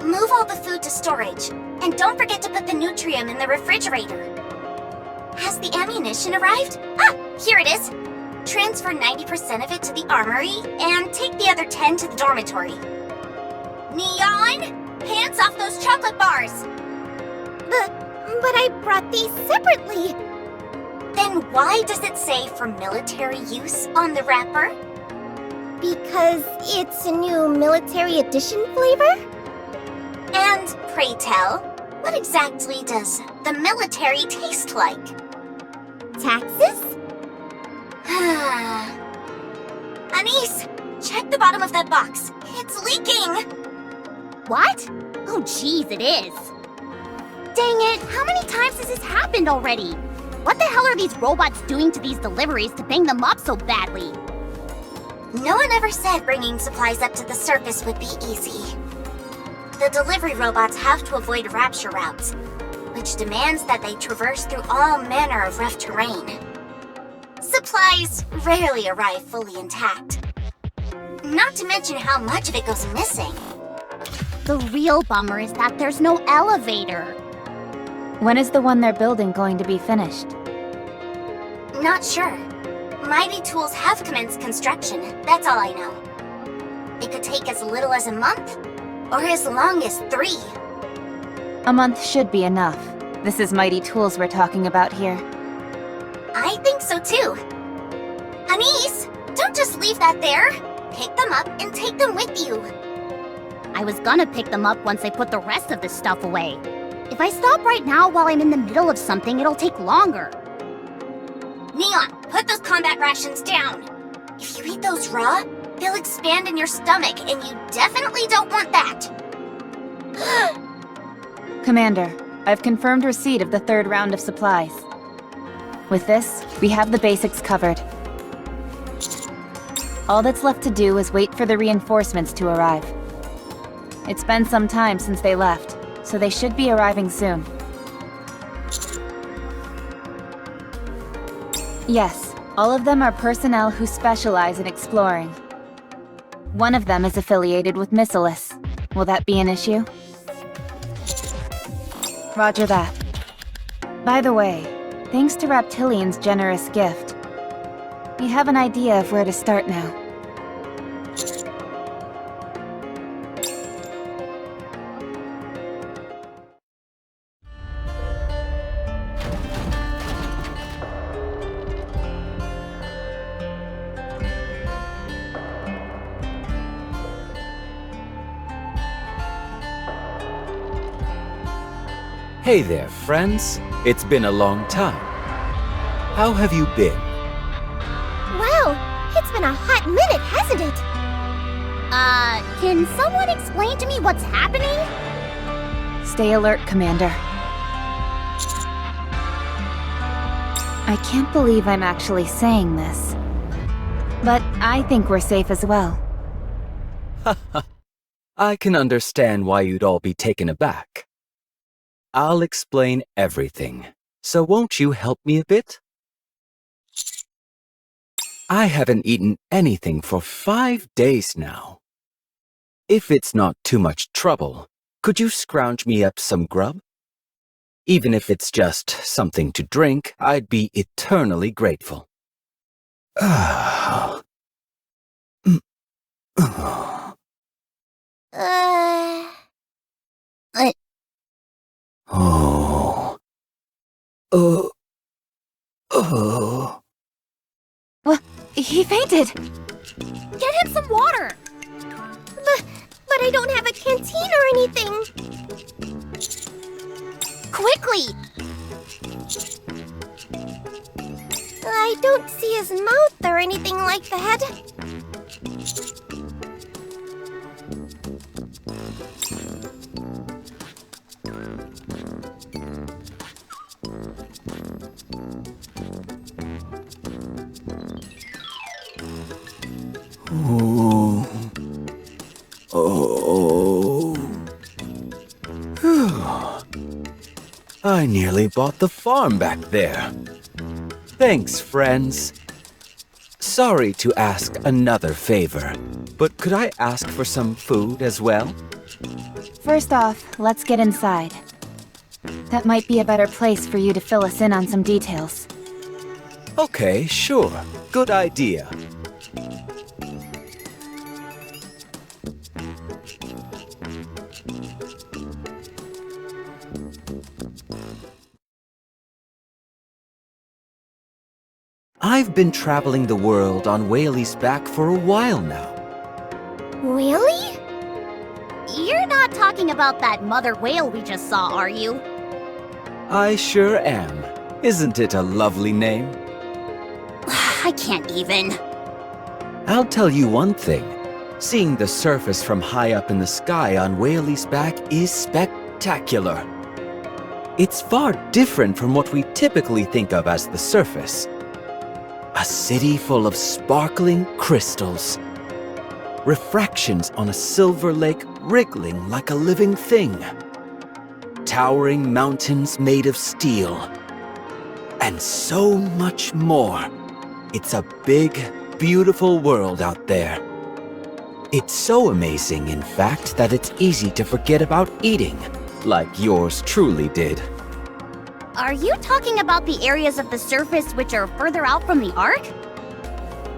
Move all the food to storage, and don't forget to put the Nutrium in the refrigerator. Has the ammunition arrived? Ah, here it is. Transfer 90% of it to the armory, and take the other 10 to the dormitory. Neon! Hands off those chocolate bars! But I brought these separately. Then why does it say for military use on the wrapper? Because it's a new military edition flavor? And pray tell, what exactly does the military taste like? Taxes? Anise, check the bottom of that box. It's leaking! What? Oh jeez, it is. Dang it, how many times has this happened already? What the hell are these robots doing to these deliveries to bang them up so badly? No one ever said bringing supplies up to the surface would be easy. The delivery robots have to avoid rapture routes, which demands that they traverse through all manner of rough terrain. Supplies rarely arrive fully intact. Not to mention how much of it goes missing. The real bummer is that there's no elevator. When is the one they're building going to be finished? Not sure. Mighty Tools have commenced construction, that's all I know. It could take as little as a month, or as long as 3. A month should be enough. This is Mighty Tools we're talking about here. I think so too. Anise, don't just leave that there. Pick them up and take them with you. I was gonna pick them up once I put the rest of this stuff away. If I stop right now while I'm in the middle of something, it'll take longer. Neon, put those combat rations down. If you eat those raw, they'll expand in your stomach, and you definitely don't want that. Commander, I've confirmed receipt of the 3rd round of supplies. With this, we have the basics covered. All that's left to do is wait for the reinforcements to arrive. It's been some time since they left, so they should be arriving soon. Yes, all of them are personnel who specialize in exploring. One of them is affiliated with Missilis. Will that be an issue? Roger that. By the way, thanks to Raptilian's generous gift, we have an idea of where to start now. Hey there, friends. It's been a long time. How have you been? Wow, it's been a hot minute, hasn't it? Can someone explain to me what's happening? Stay alert, Commander. I can't believe I'm actually saying this, but I think we're safe as well. I can understand why you'd all be taken aback. I'll explain everything, so won't you help me a bit? I haven't eaten anything for 5 days now. If it's not too much trouble, could you scrounge me up some grub? Even if it's just something to drink, I'd be eternally grateful. Uh... Oh. What? He fainted! Get him some water! But I don't have a canteen or anything. Quickly! I don't see his mouth or anything like that. Oh. I nearly bought the farm back there. Thanks, friends. Sorry to ask another favor, but could I ask for some food as well? First off, let's get inside. That might be a better place for you to fill us in on some details. Okay, sure. Good idea. I've been traveling the world on Whaley's back for a while now. Really? You're not talking about that mother whale we just saw, are you? I sure am. Isn't it a lovely name? I can't even. I'll tell you one thing. Seeing the surface from high up in the sky on Whaley's back is spectacular. It's far different from what we typically think of as the surface. A city full of sparkling crystals. Refractions on a silver lake wriggling like a living thing. Towering mountains made of steel. And so much more. It's a big, beautiful world out there. It's so amazing, in fact, that it's easy to forget about eating, like yours truly did. Are you talking about the areas of the surface which are further out from the Ark?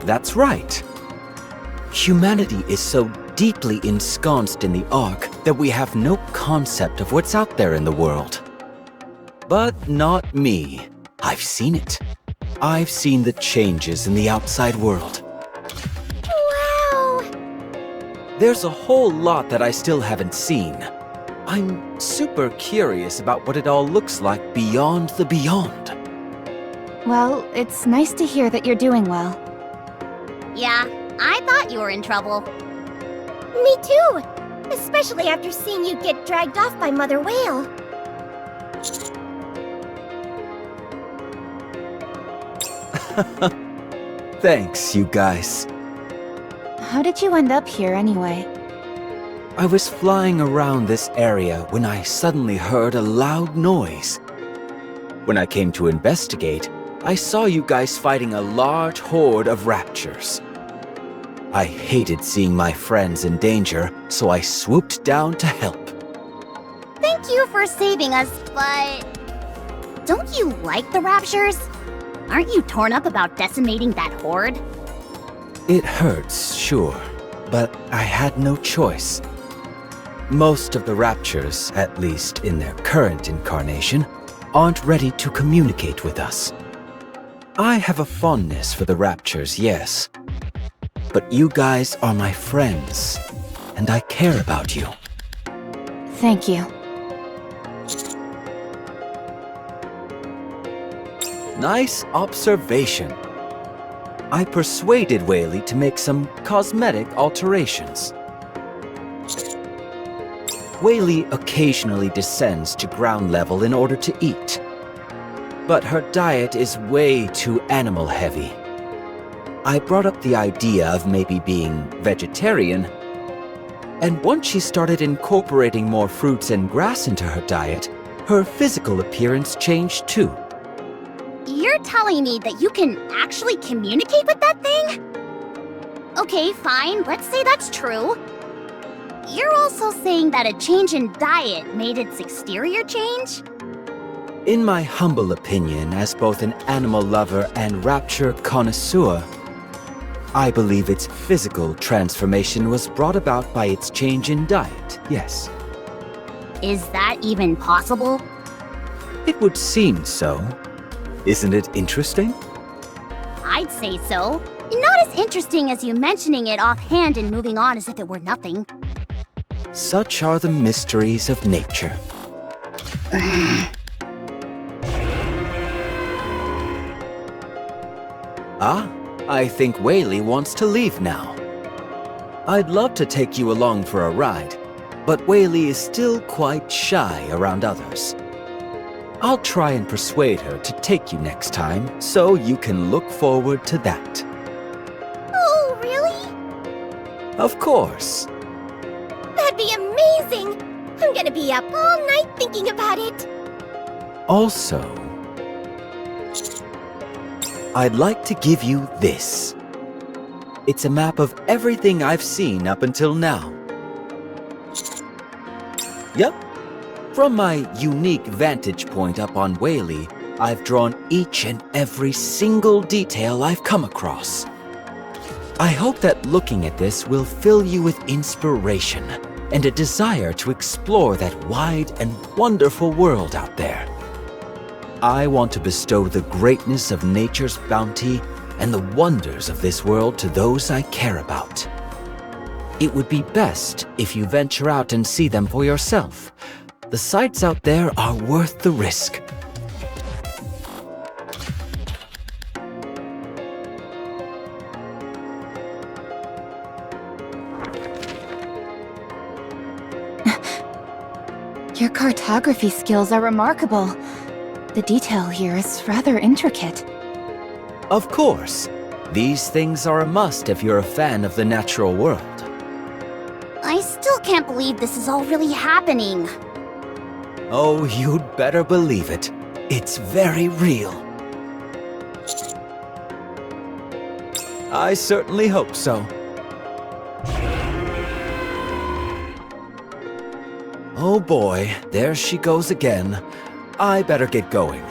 That's right. Humanity is so deeply ensconced in the Ark that we have no concept of what's out there in the world. But not me. I've seen it. I've seen the changes in the outside world. Wow! There's a whole lot that I still haven't seen. I'm super curious about what it all looks like beyond the beyond. Well, it's nice to hear that you're doing well. Yeah, I thought you were in trouble. Me too! Especially after seeing you get dragged off by Mother Whale. Thanks, you guys. How did you end up here anyway? I was flying around this area when I suddenly heard a loud noise. When I came to investigate, I saw you guys fighting a large horde of raptures. I hated seeing my friends in danger, so I swooped down to help. Thank you for saving us, but... Don't you like the raptures? Aren't you torn up about decimating that horde? It hurts, sure, but I had no choice. Most of the raptures, at least in their current incarnation, aren't ready to communicate with us. I have a fondness for the raptures, yes. But you guys are my friends, and I care about you. Thank you. Nice observation. I persuaded Whaley to make some cosmetic alterations. Whaley occasionally descends to ground level in order to eat. But her diet is way too animal heavy. I brought up the idea of maybe being vegetarian, and once she started incorporating more fruits and grass into her diet, her physical appearance changed too. You're telling me that you can actually communicate with that thing? Okay, fine, let's say that's true. You're also saying that a change in diet made its exterior change? In my humble opinion, as both an animal lover and rapture connoisseur, I believe its physical transformation was brought about by its change in diet, yes. Is that even possible? It would seem so. Isn't it interesting? I'd say so. Not as interesting as you mentioning it offhand and moving on as if it were nothing. Such are the mysteries of nature. Ah, I think Whaley wants to leave now. I'd love to take you along for a ride, but Whaley is still quite shy around others. I'll try and persuade her to take you next time, so you can look forward to that. Oh, really? Of course. That'd be amazing! I'm gonna be up all night thinking about it. Also, I'd like to give you this. It's a map of everything I've seen up until now. Yep. From my unique vantage point up on Whaley, I've drawn each and every single detail I've come across. I hope that looking at this will fill you with inspiration and a desire to explore that wide and wonderful world out there. I want to bestow the greatness of nature's bounty and the wonders of this world to those I care about. It would be best if you venture out and see them for yourself. The sights out there are worth the risk. Your cartography skills are remarkable. The detail here is rather intricate. Of course. These things are a must if you're a fan of the natural world. I still can't believe this is all really happening. Oh, you'd better believe it. It's very real. I certainly hope so. Oh boy, there she goes again. I better get going.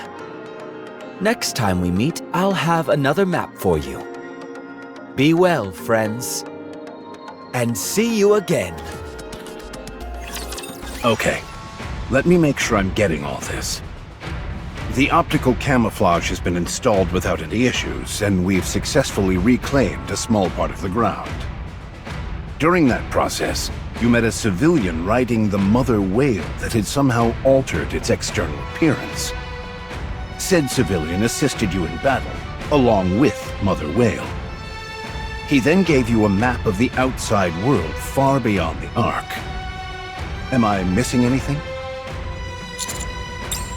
Next time we meet, I'll have another map for you. Be well, friends. And see you again. Okay, let me make sure I'm getting all this. The optical camouflage has been installed without any issues, and we've successfully reclaimed a small part of the ground. During that process, you met a civilian riding the mother whale that had somehow altered its external appearance. Said civilian assisted you in battle, along with Mother Whale. He then gave you a map of the outside world far beyond the Ark. Am I missing anything?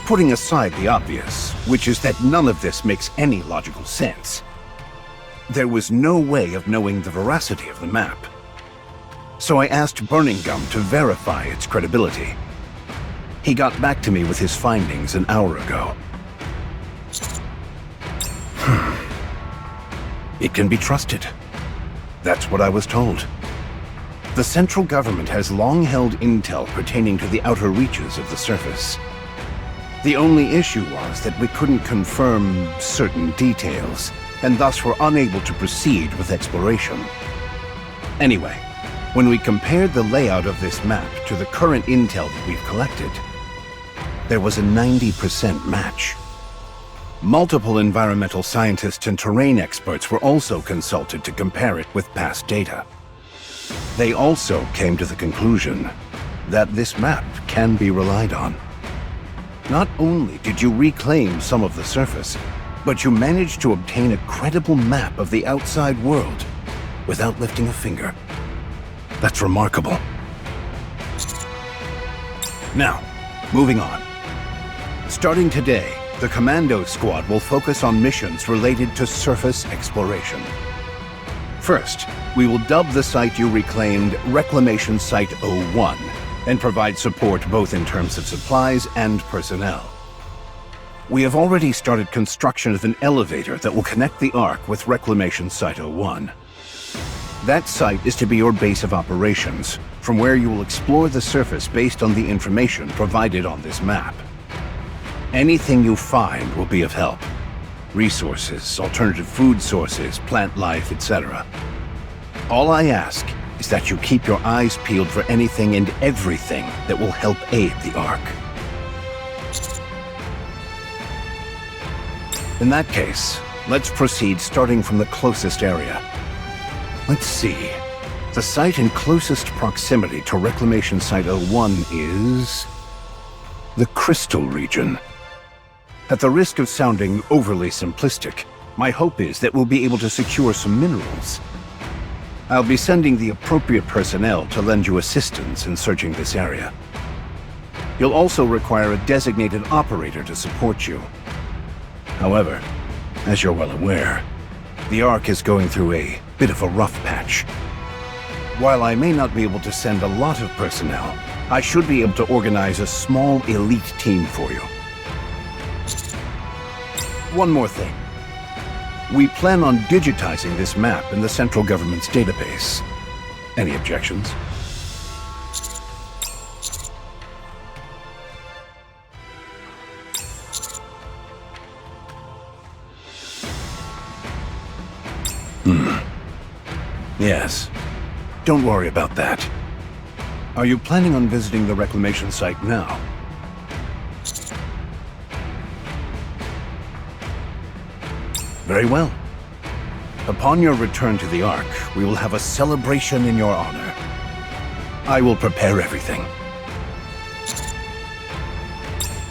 Putting aside the obvious, which is that none of this makes any logical sense, there was no way of knowing the veracity of the map. So I asked Burning Gum to verify its credibility. He got back to me with his findings an hour ago. It can be trusted. That's what I was told. The central government has long held intel pertaining to the outer reaches of the surface. The only issue was that we couldn't confirm certain details, and thus were unable to proceed with exploration. Anyway, when we compared the layout of this map to the current intel that we've collected, there was a 90% match. Multiple environmental scientists and terrain experts were also consulted to compare it with past data. They also came to the conclusion that this map can be relied on. Not only did you reclaim some of the surface, but you managed to obtain a credible map of the outside world without lifting a finger. That's remarkable. Now, moving on. Starting today, the Commando Squad will focus on missions related to surface exploration. First, we will dub the site you reclaimed Reclamation Site 01 and provide support both in terms of supplies and personnel. We have already started construction of an elevator that will connect the Ark with Reclamation Site 01. That site is to be your base of operations, from where you will explore the surface based on the information provided on this map. Anything you find will be of help. Resources, alternative food sources, plant life, etc. All I ask is that you keep your eyes peeled for anything and everything that will help aid the Ark. In that case, let's proceed starting from the closest area. Let's see. The site in closest proximity to Reclamation Site 01 is the Crystal region. At the risk of sounding overly simplistic, my hope is that we'll be able to secure some minerals. I'll be sending the appropriate personnel to lend you assistance in searching this area. You'll also require a designated operator to support you. However, as you're well aware, the Ark is going through a bit of a rough patch. While I may not be able to send a lot of personnel, I should be able to organize a small elite team for you. One more thing. We plan on digitizing this map in the central government's database. Any objections? Yes. Don't worry about that. Are you planning on visiting the reclamation site now? Very well. Upon your return to the Ark, we will have a celebration in your honor. I will prepare everything.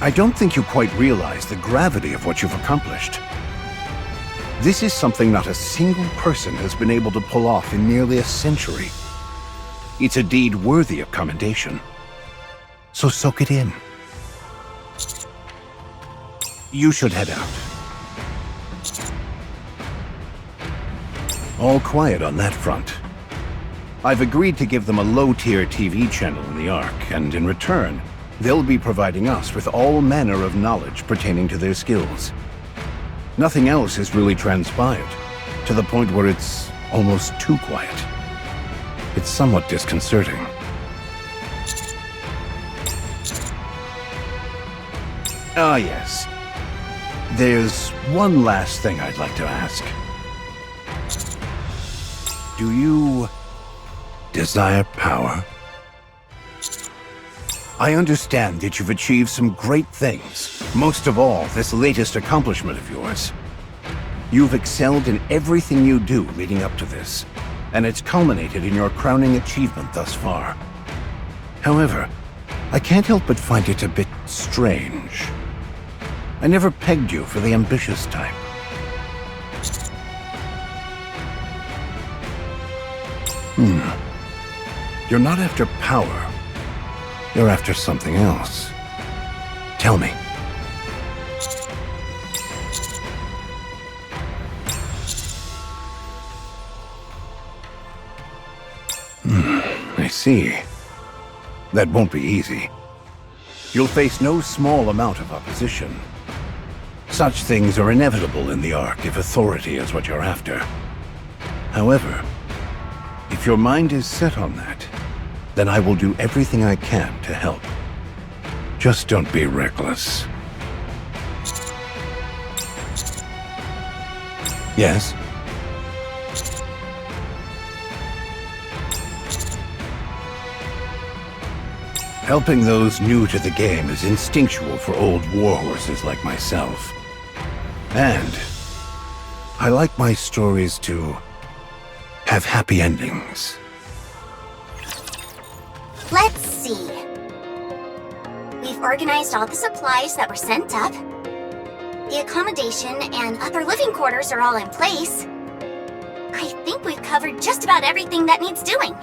I don't think you quite realize the gravity of what you've accomplished. This is something not a single person has been able to pull off in nearly a century. It's a deed worthy of commendation. So soak it in. You should head out. All quiet on that front. I've agreed to give them a low-tier TV channel in the Ark, and in return, they'll be providing us with all manner of knowledge pertaining to their skills. Nothing else has really transpired, to the point where it's almost too quiet. It's somewhat disconcerting. Ah, yes. There's one last thing I'd like to ask. Do you desire power? I understand that you've achieved some great things, most of all, this latest accomplishment of yours. You've excelled in everything you do leading up to this, and it's culminated in your crowning achievement thus far. However, I can't help but find it a bit strange. I never pegged you for the ambitious type. You're not after power. You're after something else. Tell me. I see. That won't be easy. You'll face no small amount of opposition. Such things are inevitable in the Ark if authority is what you're after. However, if your mind is set on that, then I will do everything I can to help. Just don't be reckless. Yes? Helping those new to the game is instinctual for old warhorses like myself. And I like my stories to have happy endings. Let's see. We've organized all the supplies that were sent up. The accommodation and other living quarters are all in place. I think we've covered just about everything that needs doing.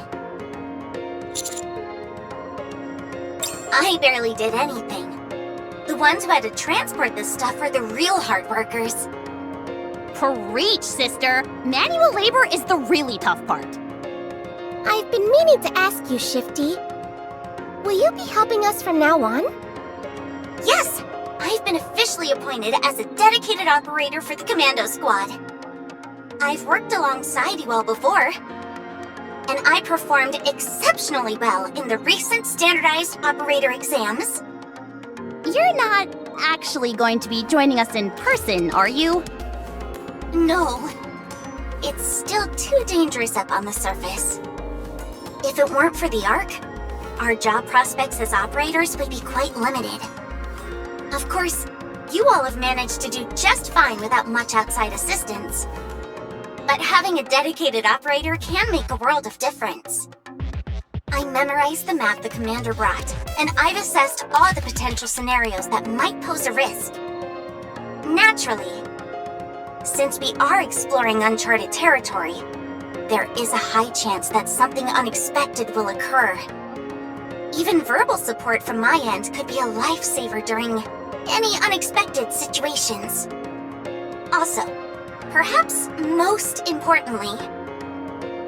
I barely did anything. The ones who had to transport this stuff were the real hard workers. Preach, sister! Manual labor is the really tough part. I've been meaning to ask you, Shifty. Will you be helping us from now on? Yes! I've been officially appointed as a dedicated operator for the Commando Squad. I've worked alongside you all before, and I performed exceptionally well in the recent standardized operator exams. You're not actually going to be joining us in person, are you? No. It's still too dangerous up on the surface. If it weren't for the Ark, our job prospects as operators would be quite limited. Of course, you all have managed to do just fine without much outside assistance. But having a dedicated operator can make a world of difference. I memorized the map the commander brought, and I've assessed all the potential scenarios that might pose a risk. Naturally, since we are exploring uncharted territory, there is a high chance that something unexpected will occur. Even verbal support from my end could be a lifesaver during any unexpected situations. Also, perhaps most importantly,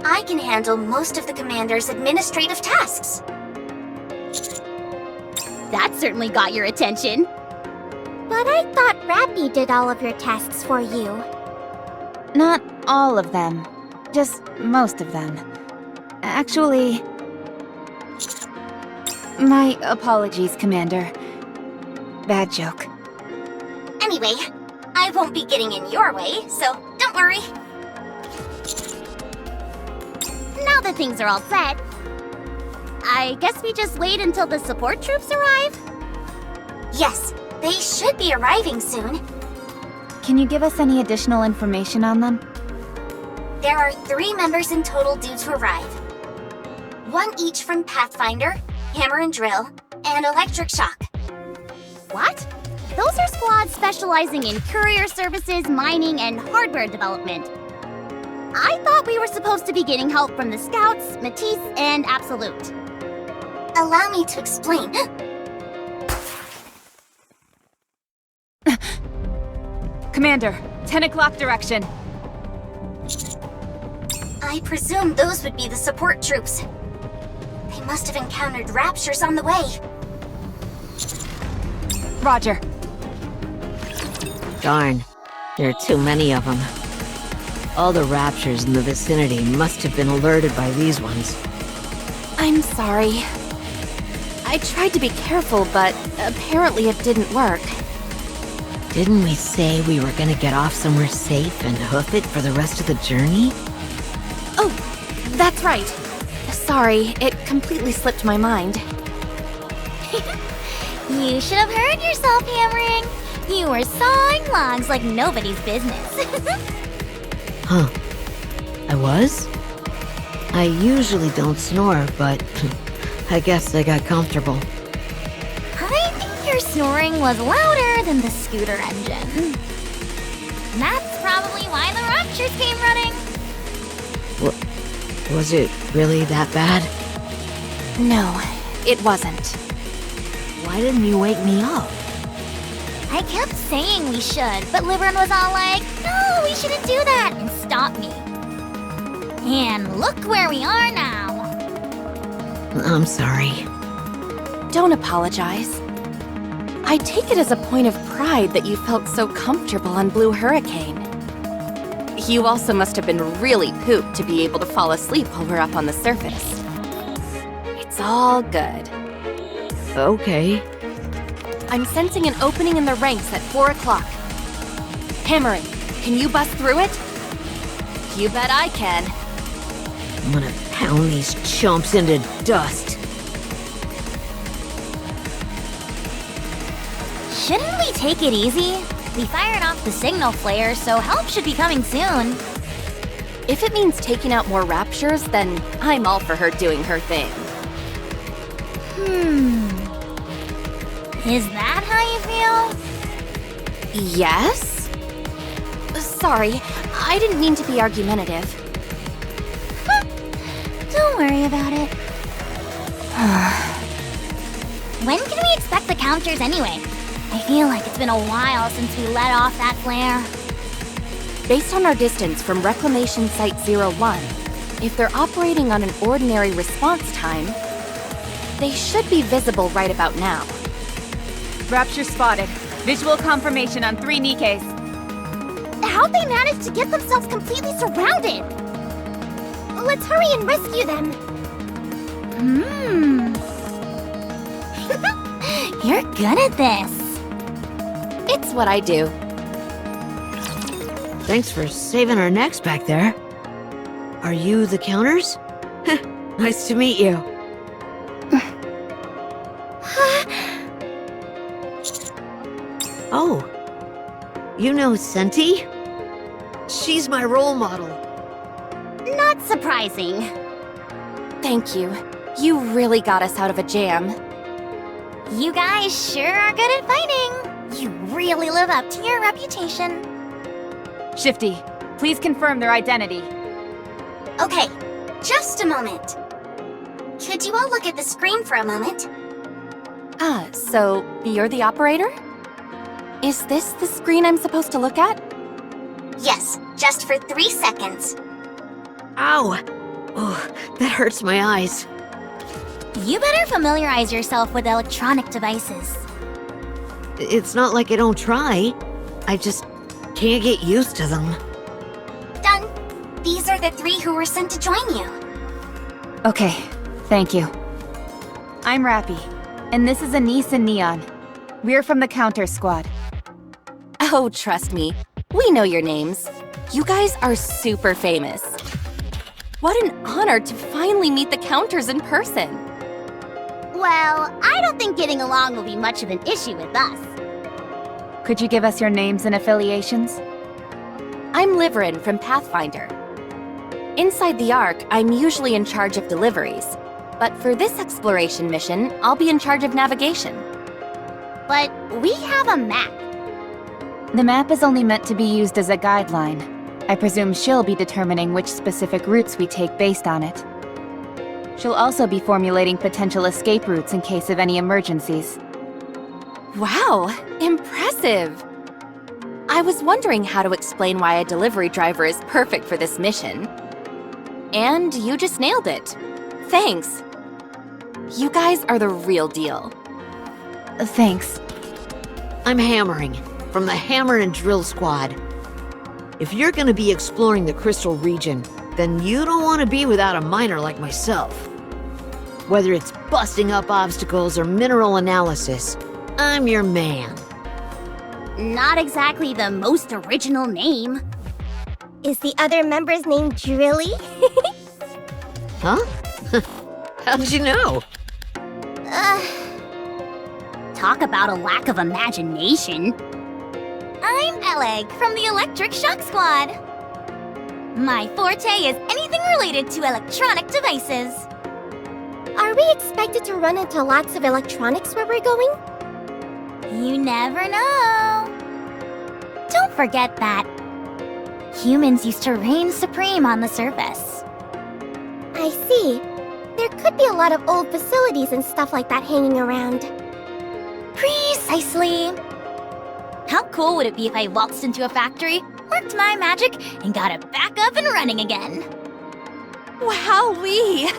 I can handle most of the commander's administrative tasks. That certainly got your attention. But I thought Rappy did all of your tasks for you. Not all of them. Just most of them. Actually... My apologies, Commander. Bad joke. Anyway, I won't be getting in your way, so don't worry. that things are all set. I guess we just wait until the support troops arrive? Yes, they should be arriving soon. Can you give us any additional information on them? There are 3 members in total due to arrive. 1 each from Pathfinder, Hammer and Drill, and Electric Shock. What? Those are squads specializing in courier services, mining, and hardware development. I thought we were supposed to be getting help from the Scouts, Matisse, and Absolute. Allow me to explain. Commander, 10 o'clock direction. I presume those would be the support troops. They must have encountered raptures on the way. Roger. Darn, there are too many of them. All the raptures in the vicinity must have been alerted by these ones. I'm sorry. I tried to be careful, but apparently it didn't work. Didn't we say we were gonna get off somewhere safe and hoof it for the rest of the journey? Oh, that's right. Sorry, it completely slipped my mind. You should have heard yourself hammering. You were sawing logs like nobody's business. Huh. I was? I usually don't snore, but I guess I got comfortable. I think your snoring was louder than the scooter engine. That's probably why the raptures came running. Was it really that bad? No, it wasn't. Why didn't you wake me up? I kept saying we should, but Liberan was all like, no, we shouldn't do that, and stopped me. And look where we are now. I'm sorry. Don't apologize. I take it as a point of pride that you felt so comfortable on Blue Hurricane. You also must have been really pooped to be able to fall asleep while we're up on the surface. It's all good. Okay. I'm sensing an opening in the ranks at 4 o'clock. Hammering, can you bust through it? You bet I can. I'm gonna pound these chumps into dust. Shouldn't we take it easy? We fired off the signal flare, so help should be coming soon. If it means taking out more raptures, then I'm all for her doing her thing. Is that how you feel? Yes? Sorry, I didn't mean to be argumentative. Don't worry about it. When can we expect the counters anyway? I feel like it's been a while since we let off that flare. Based on our distance from Reclamation Site 01, if they're operating on an ordinary response time, they should be visible right about now. Rapture spotted. Visual confirmation on 3 NIKKEs. How'd they manage to get themselves completely surrounded? Let's hurry and rescue them. You're good at this. It's what I do. Thanks for saving our necks back there. Are you the counters? Nice to meet you. Oh, you know Senti? She's my role model. Not surprising. Thank you. You really got us out of a jam. You guys sure are good at fighting. You really live up to your reputation. Shifty, please confirm their identity. Okay, just a moment. Could you all look at the screen for a moment? Ah, so you're the operator? Is this the screen I'm supposed to look at? Yes, just for 3 seconds. Ow! Oh, that hurts my eyes. You better familiarize yourself with electronic devices. It's not like I don't try. I just can't get used to them. Done. These are the 3 who were sent to join you. Okay, thank you. I'm Rappy, and this is Anise and Neon. We're from the Counter Squad. Oh, trust me. We know your names. You guys are super famous. What an honor to finally meet the Counters in person. Well, I don't think getting along will be much of an issue with us. Could you give us your names and affiliations? I'm Liverin from Pathfinder. Inside the Ark, I'm usually in charge of deliveries. But for this exploration mission, I'll be in charge of navigation. But we have a map. The map is only meant to be used as a guideline. I presume she'll be determining which specific routes we take based on it. She'll also be formulating potential escape routes in case of any emergencies. Wow, impressive! I was wondering how to explain why a delivery driver is perfect for this mission. And you just nailed it. Thanks. You guys are the real deal. Thanks. I'm Hammering, from the Hammer and Drill Squad. If you're gonna be exploring the Crystal region, then you don't want to be without a miner like myself. Whether it's busting up obstacles or mineral analysis, I'm your man. Not exactly the most original name. Is the other member's name Drilly? Huh? How'd you know? Talk about a lack of imagination. I'm Eleg from the Electric Shock Squad. My forte is anything related to electronic devices. Are we expected to run into lots of electronics where we're going? You never know. Don't forget that humans used to reign supreme on the surface. I see. There could be a lot of old facilities and stuff like that hanging around. Precisely. How cool would it be if I waltzed into a factory, worked my magic, and got it back up and running again? Wowee!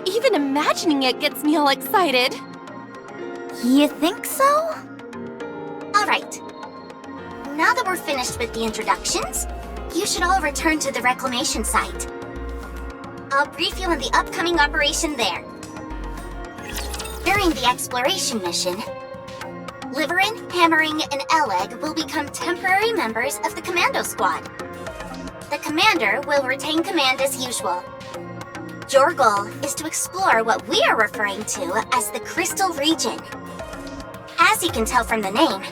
Even imagining it gets me all excited. You think so? Alright. Now that we're finished with the introductions, you should all return to the reclamation site. I'll brief you on the upcoming operation there. During the exploration mission, Liverin, Hammering, and Eleg will become temporary members of the Commando Squad. The Commander will retain command as usual. Your goal is to explore what we are referring to as the Crystal region. As you can tell from the name,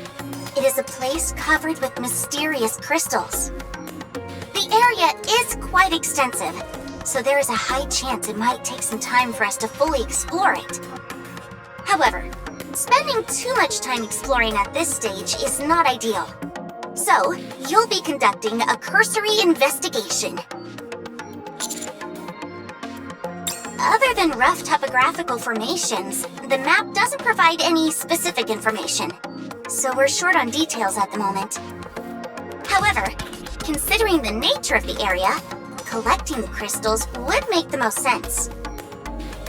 it is a place covered with mysterious crystals. The area is quite extensive, so there is a high chance it might take some time for us to fully explore it. However, spending too much time exploring at this stage is not ideal. So, you'll be conducting a cursory investigation. Other than rough topographical formations, the map doesn't provide any specific information, so we're short on details at the moment. However, considering the nature of the area, collecting the crystals would make the most sense.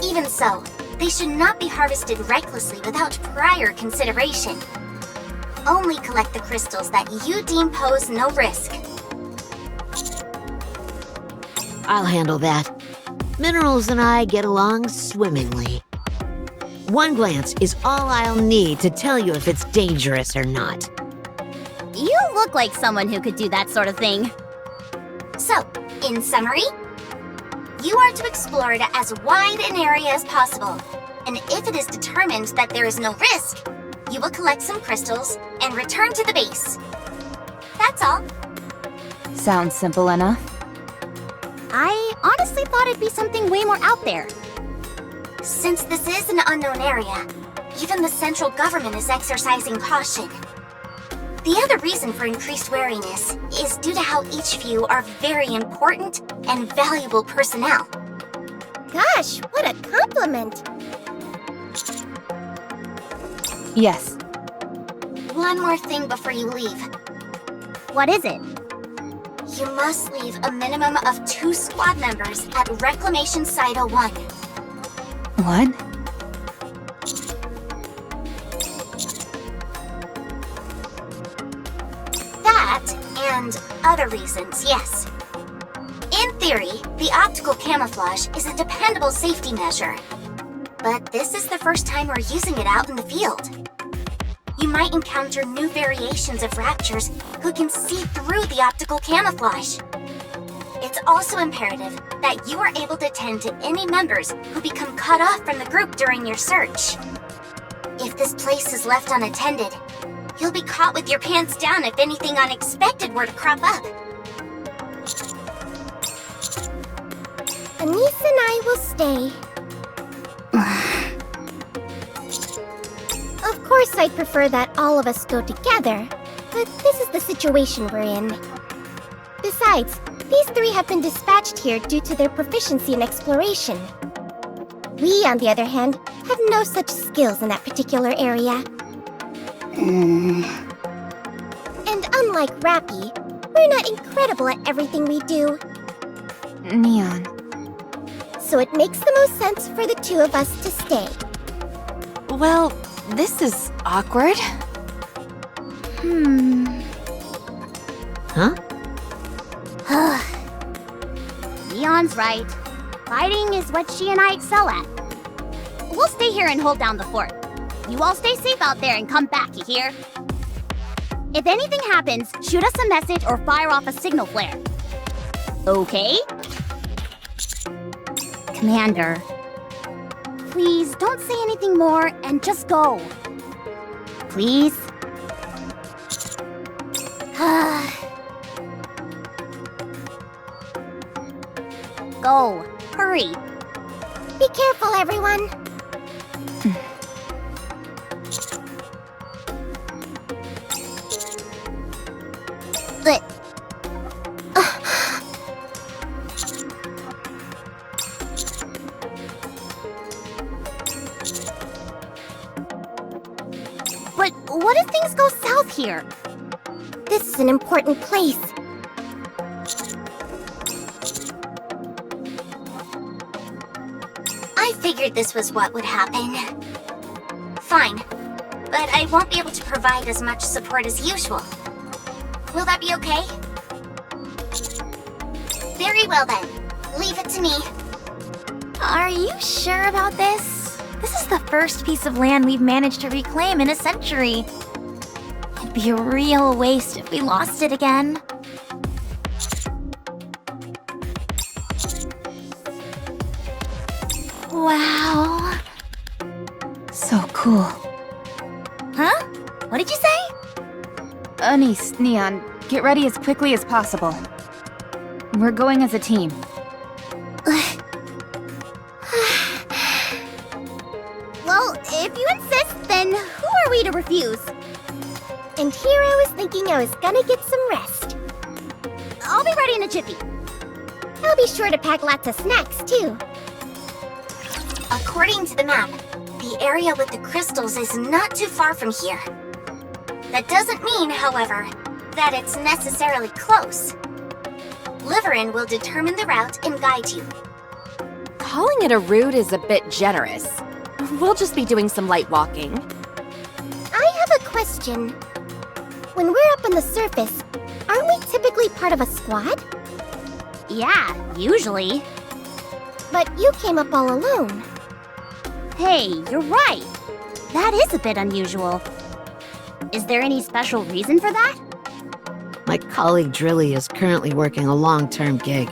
Even so, they should not be harvested recklessly without prior consideration. Only collect the crystals that you deem pose no risk. I'll handle that. Minerals and I get along swimmingly. One glance is all I'll need to tell you if it's dangerous or not. You look like someone who could do that sort of thing. So, in summary, you are to explore it as wide an area as possible, and if it is determined that there is no risk, you will collect some crystals and return to the base. That's all. Sounds simple enough. I honestly thought it'd be something way more out there. Since this is an unknown area, even the central government is exercising caution. The other reason for increased wariness is due to how each of you are very important and valuable personnel. Gosh, what a compliment. Yes. One more thing before you leave. What is it? You must leave a minimum of 2 squad members at Reclamation Site 01. What? That, and other reasons, yes. In theory, the optical camouflage is a dependable safety measure. But this is the first time we're using it out in the field. You might encounter new variations of raptors who can see through the optical camouflage. It's also imperative that you are able to tend to any members who become cut off from the group during your search. If this place is left unattended, you'll be caught with your pants down if anything unexpected were to crop up. Anise and I will stay. Of course, I'd prefer that all of us go together, but this is the situation we're in. Besides, these three have been dispatched here due to their proficiency in exploration. We, on the other hand, have no such skills in that particular area. And unlike Rappy, we're not incredible at everything we do. Neon. So it makes the most sense for the two of us to stay. Well, this is awkward. Huh? Neon's right. Fighting is what she and I excel at. We'll stay here and hold down the fort. You all stay safe out there and come back, you hear? If anything happens, shoot us a message or fire off a signal flare. Okay? Commander, please don't say anything more and just go. Please? Go. Hurry. Be careful, everyone. But... But what if things go south here? This is an important place. I figured this was what would happen. Fine, but I won't be able to provide as much support as usual. Will that be okay? Very well then. Leave it to me. Are you sure about this? This is the first piece of land we've managed to reclaim in a century. It'd be a real waste if we lost it again. Wow. So cool. Huh? What did you say? Anise, Neon, get ready as quickly as possible. We're going as a team. Well, if you insist, then who are we to refuse? And here I was thinking I was gonna get some rest. I'll be ready in a jiffy. I'll be sure to pack lots of snacks, too. According to the map, the area with the crystals is not too far from here. That doesn't mean, however, that it's necessarily close. Liverin will determine the route and guide you. Calling it a route is a bit generous. We'll just be doing some light walking. I have a question. When we're up on the surface, aren't we typically part of a squad? Yeah, usually. But you came up all alone. Hey, you're right. That is a bit unusual. Is there any special reason for that? My colleague Drilly is currently working a long-term gig.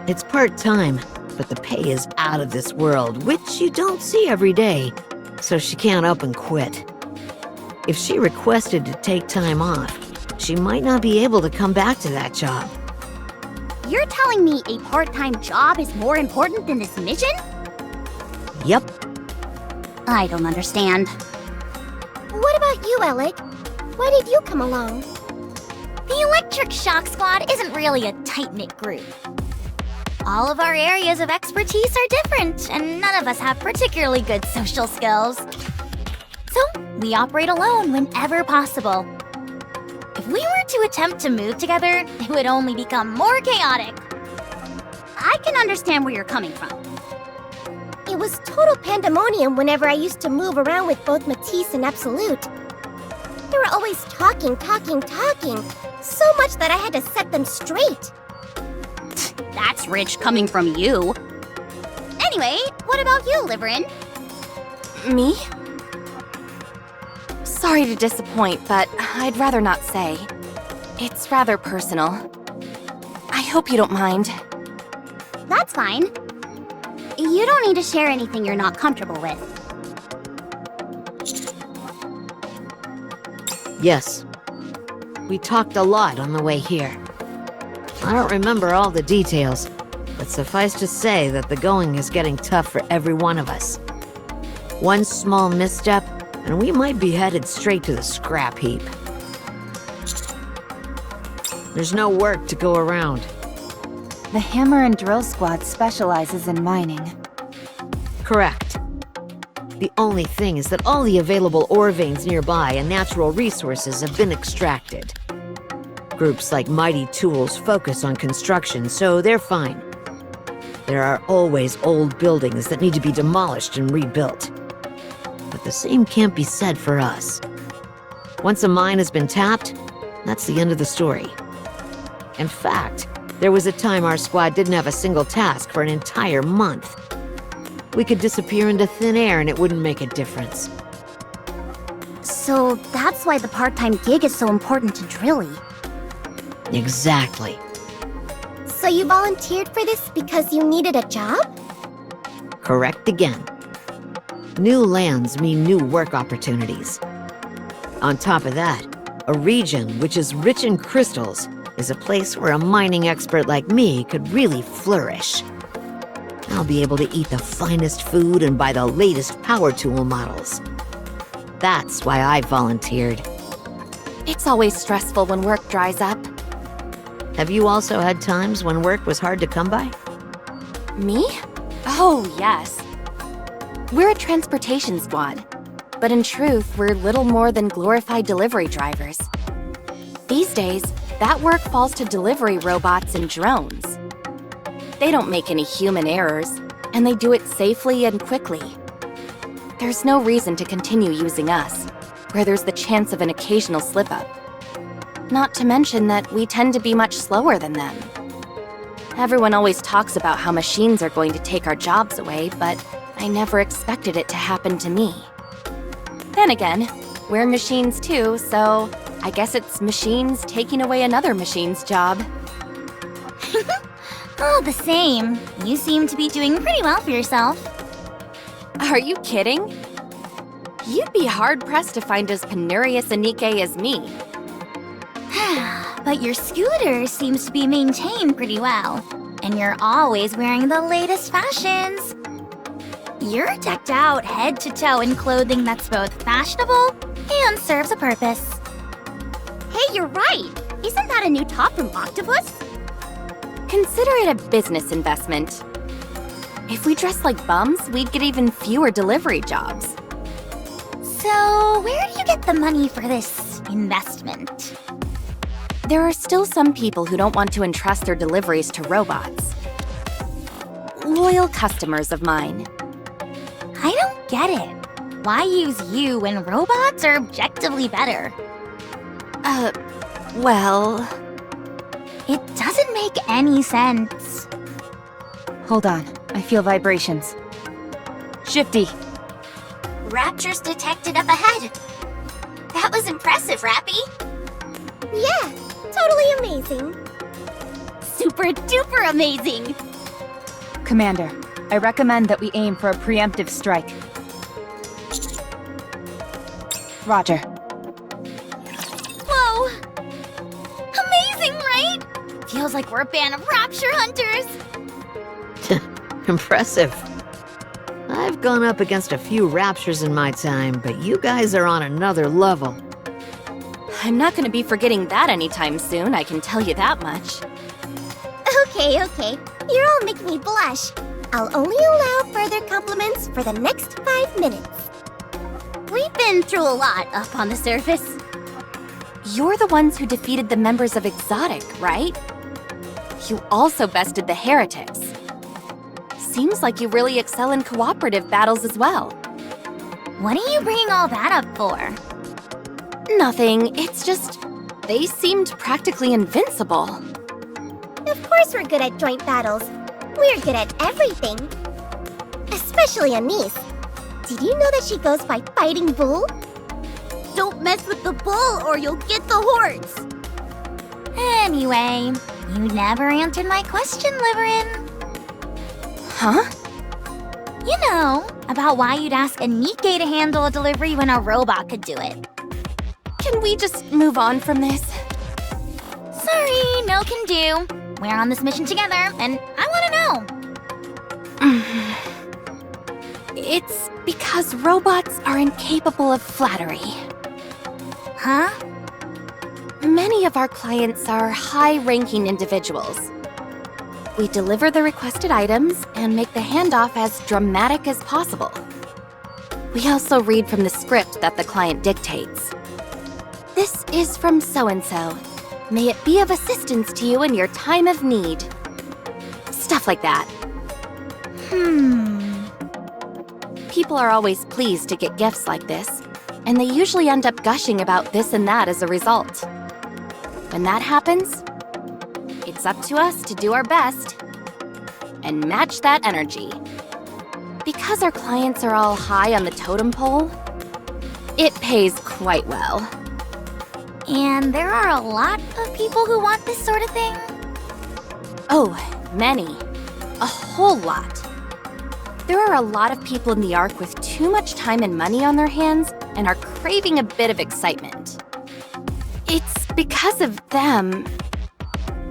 It's part-time, but the pay is out of this world, which you don't see every day, so she can't up and quit. If she requested to take time off, she might not be able to come back to that job. You're telling me a part-time job is more important than this mission? Yep. I don't understand. What about you, Alec? Why did you come along? The Electric Shock Squad isn't really a tight-knit group. All of our areas of expertise are different, and none of us have particularly good social skills. So, we operate alone whenever possible. If we were to attempt to move together, it would only become more chaotic. I can understand where you're coming from. It was total pandemonium whenever I used to move around with both Matisse and Absolute. They were always talking, so much that I had to set them straight. That's rich coming from you. Anyway, what about you, Liverin? Me? Sorry to disappoint, but I'd rather not say. It's rather personal. I hope you don't mind. That's fine. You don't need to share anything you're not comfortable with. Yes. We talked a lot on the way here. I don't remember all the details, but suffice to say that the going is getting tough for every one of us. One small misstep, and we might be headed straight to the scrap heap. There's no work to go around. The Hammer and Drill Squad specializes in mining. Correct. The only thing is that all the available ore veins nearby and natural resources have been extracted. Groups like Mighty Tools focus on construction, so they're fine. There are always old buildings that need to be demolished and rebuilt. But the same can't be said for us. Once a mine has been tapped, that's the end of the story. In fact, there was a time our squad didn't have a single task for an entire month. We could disappear into thin air and it wouldn't make a difference. So that's why the part-time gig is so important to Drilly. Exactly. So you volunteered for this because you needed a job? Correct again. New lands mean new work opportunities. On top of that, a region which is rich in crystals is a place where a mining expert like me could really flourish. I'll be able to eat the finest food and buy the latest power tool models. That's why I volunteered. It's always stressful when work dries up. Have you also had times when work was hard to come by? Me? Oh, yes. We're a transportation squad, but in truth, we're little more than glorified delivery drivers. These days, that work falls to delivery robots and drones. They don't make any human errors, and they do it safely and quickly. There's no reason to continue using us, where there's the chance of an occasional slip-up. Not to mention that we tend to be much slower than them. Everyone always talks about how machines are going to take our jobs away, but I never expected it to happen to me. Then again, we're machines too, so I guess it's machines taking away another machine's job. All the same, you seem to be doing pretty well for yourself. Are you kidding? You'd be hard-pressed to find as penurious a NIKKE as me. But your scooter seems to be maintained pretty well, and you're always wearing the latest fashions. You're decked out head to toe in clothing that's both fashionable and serves a purpose. Hey, you're right! Isn't that a new top from Octopus? Consider it a business investment. If we dressed like bums, we'd get even fewer delivery jobs. So, where do you get the money for this investment? There are still some people who don't want to entrust their deliveries to robots. Loyal customers of mine. I don't get it. Why use you when robots are objectively better? Well... It doesn't make any sense. Hold on, I feel vibrations. Shifty! Raptures detected up ahead. That was impressive, Rappy. Yeah, totally amazing. Super duper amazing! Commander, I recommend that we aim for a preemptive strike. Roger. Whoa! Amazing, right? Feels like we're a band of rapture hunters. Impressive. I've gone up against a few raptures in my time, but you guys are on another level. I'm not gonna be forgetting that anytime soon, I can tell you that much. Okay. You're all making me blush. I'll only allow further compliments for the next 5 minutes. We've been through a lot up on the surface. You're the ones who defeated the members of Exotic, right? You also bested the Heretics. Seems like you really excel in cooperative battles as well. What are you bringing all that up for? Nothing, it's just... they seemed practically invincible. Of course we're good at joint battles. We're good at everything. Especially Anise. Did you know that she goes by Fighting Bull? Don't mess with the bull or you'll get the horns! Anyway, You never answered my question, Liverin. Huh? You know, about why you'd ask a NIKKE to handle a delivery when a robot could do it. Can we just move on from this? Sorry, no can do. We're on this mission together, and I want to know. It's because robots are incapable of flattery. Huh? Many of our clients are high-ranking individuals. We deliver the requested items and make the handoff as dramatic as possible. We also read from the script that the client dictates. This is from so-and-so. May it be of assistance to you in your time of need. Stuff like that. People are always pleased to get gifts like this, and they usually end up gushing about this and that as a result. When that happens, it's up to us to do our best and match that energy. Because our clients are all high on the totem pole, it pays quite well. And there are a lot of people who want this sort of thing? Oh, many. A whole lot. There are a lot of people in the Ark with too much time and money on their hands and are craving a bit of excitement. It's because of them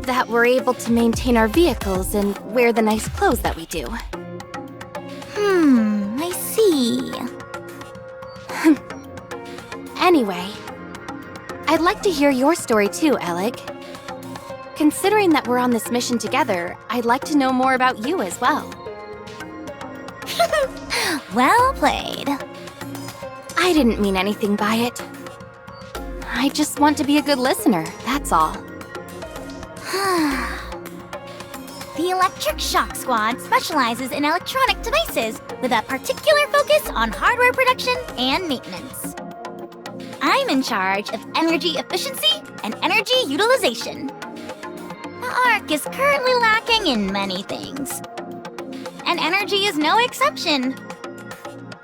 that we're able to maintain our vehicles and wear the nice clothes that we do. I see. Anyway, I'd like to hear your story too, Alec. Considering that we're on this mission together, I'd like to know more about you as well. Well played. I didn't mean anything by it. I just want to be a good listener, that's all. The Electric Shock Squad specializes in electronic devices with a particular focus on hardware production and maintenance. I'm in charge of energy efficiency and energy utilization. The Ark is currently lacking in many things, and energy is no exception.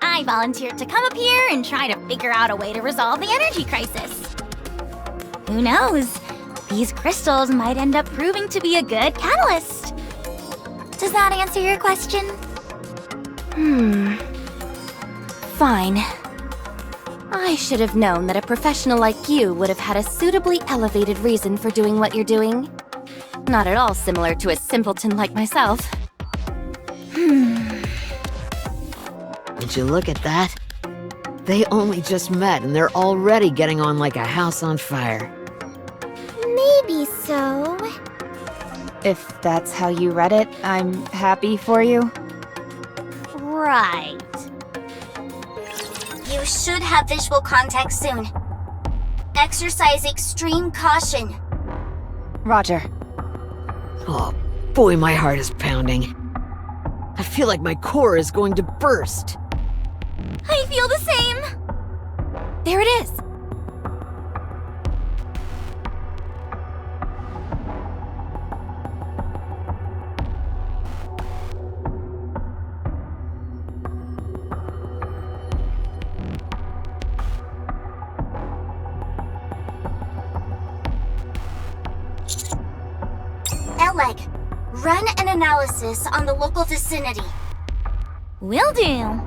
I volunteered to come up here and try to figure out a way to resolve the energy crisis. Who knows? These crystals might end up proving to be a good catalyst. Does that answer your question? Fine. I should have known that a professional like you would have had a suitably elevated reason for doing what you're doing. Not at all similar to a simpleton like myself. Would you look at that? They only just met and they're already getting on like a house on fire. Maybe so. If that's how you read it, I'm happy for you. Right. You should have visual contact soon. Exercise extreme caution. Roger. Oh, boy, my heart is pounding. I feel like my core is going to burst. I feel the same. There it is! Eleg, run an analysis on the local vicinity. Will do.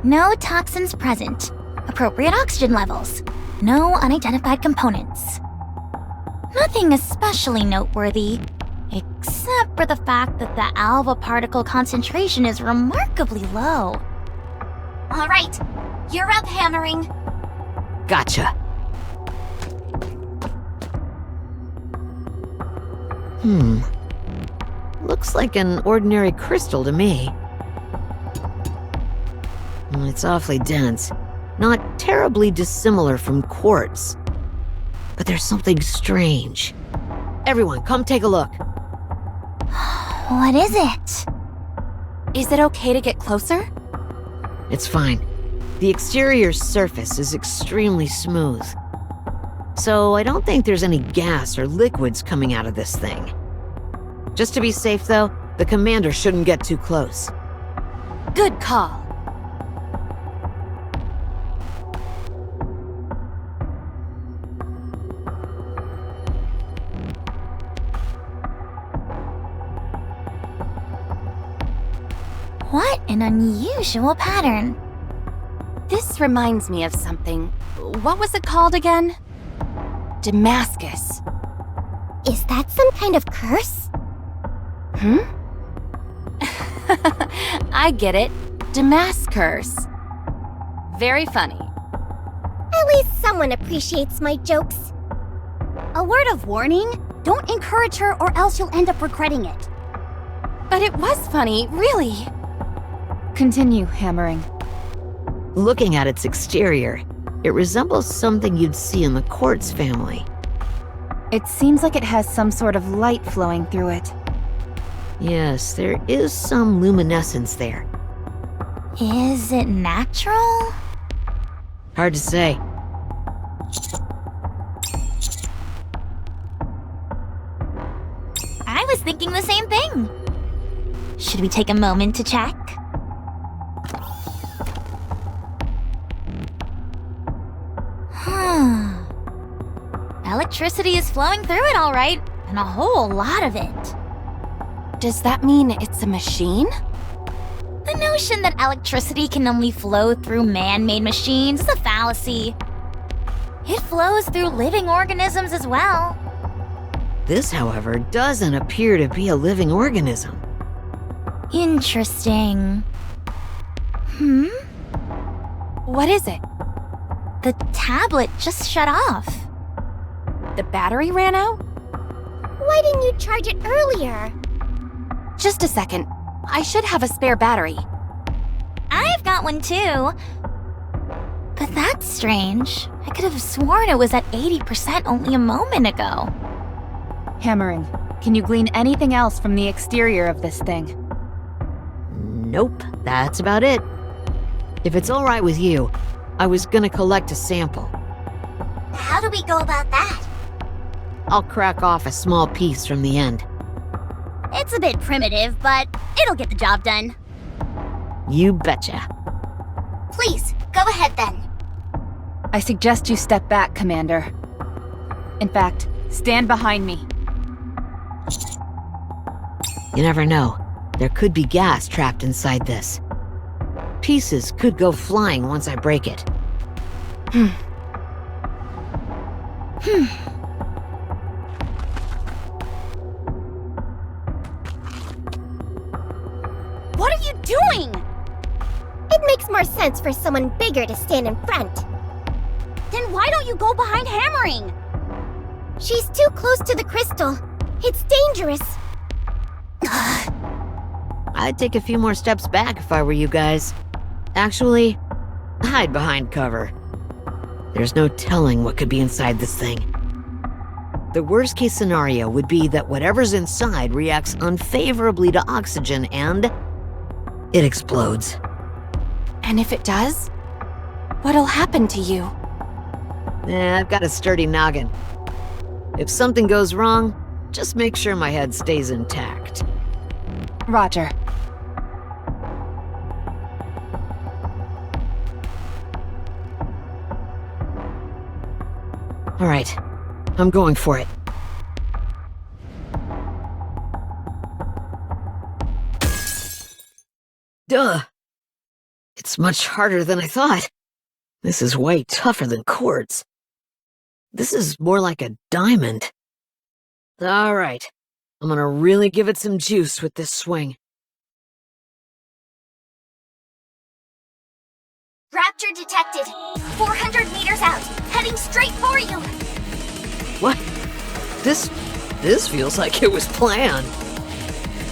No toxins present. Appropriate oxygen levels. No unidentified components. Nothing especially noteworthy, except for the fact that the alpha particle concentration is remarkably low. All right, you're up, Hammering. Gotcha. Looks like an ordinary crystal to me. It's awfully dense. Not terribly dissimilar from quartz. But there's something strange. Everyone, come take a look. What is it? Is it okay to get closer? It's fine. The exterior surface is extremely smooth. So I don't think there's any gas or liquids coming out of this thing. Just to be safe, though, the commander shouldn't get too close. Good call. What an unusual pattern. This reminds me of something. What was it called again? Damascus. Is that some kind of curse? I get it. Damascus. Very funny. At least someone appreciates my jokes. A word of warning, don't encourage her or else you'll end up regretting it. But it was funny, really. Continue hammering. Looking at its exterior, it resembles something you'd see in the Quartz family. It seems like it has some sort of light flowing through it. Yes, there is some luminescence there. Is it natural? Hard to say. I was thinking the same thing. Should we take a moment to check? Electricity is flowing through it all right, and a whole lot of it. Does that mean it's a machine? The notion that electricity can only flow through man-made machines is a fallacy. It flows through living organisms as well. This, however, doesn't appear to be a living organism. Interesting. What is it? The tablet just shut off. The battery ran out? Why didn't you charge it earlier? Just a second. I should have a spare battery. I've got one too. But that's strange. I could have sworn it was at 80% only a moment ago. Hammering. Can you glean anything else from the exterior of this thing? Nope, that's about it. If it's all right with you, I was gonna collect a sample. How do we go about that? I'll crack off a small piece from the end. It's a bit primitive, but it'll get the job done. You betcha. Please, go ahead then. I suggest you step back, Commander. In fact, stand behind me. You never know. There could be gas trapped inside this. Pieces could go flying once I break it. What are you doing? It makes more sense for someone bigger to stand in front. Then why don't you go behind hammering? She's too close to the crystal. It's dangerous. I'd take a few more steps back if I were you guys. Actually, hide behind cover. There's no telling what could be inside this thing. The worst case scenario would be that whatever's inside reacts unfavorably to oxygen and it explodes. And if it does? What'll happen to you? I've got a sturdy noggin. If something goes wrong, just make sure my head stays intact. Roger. All right, I'm going for it. Duh! It's much harder than I thought. This is way tougher than quartz. This is more like a diamond. All right, I'm gonna really give it some juice with this swing. Raptor detected. 400 meters out, heading straight for you. What? This feels like it was planned.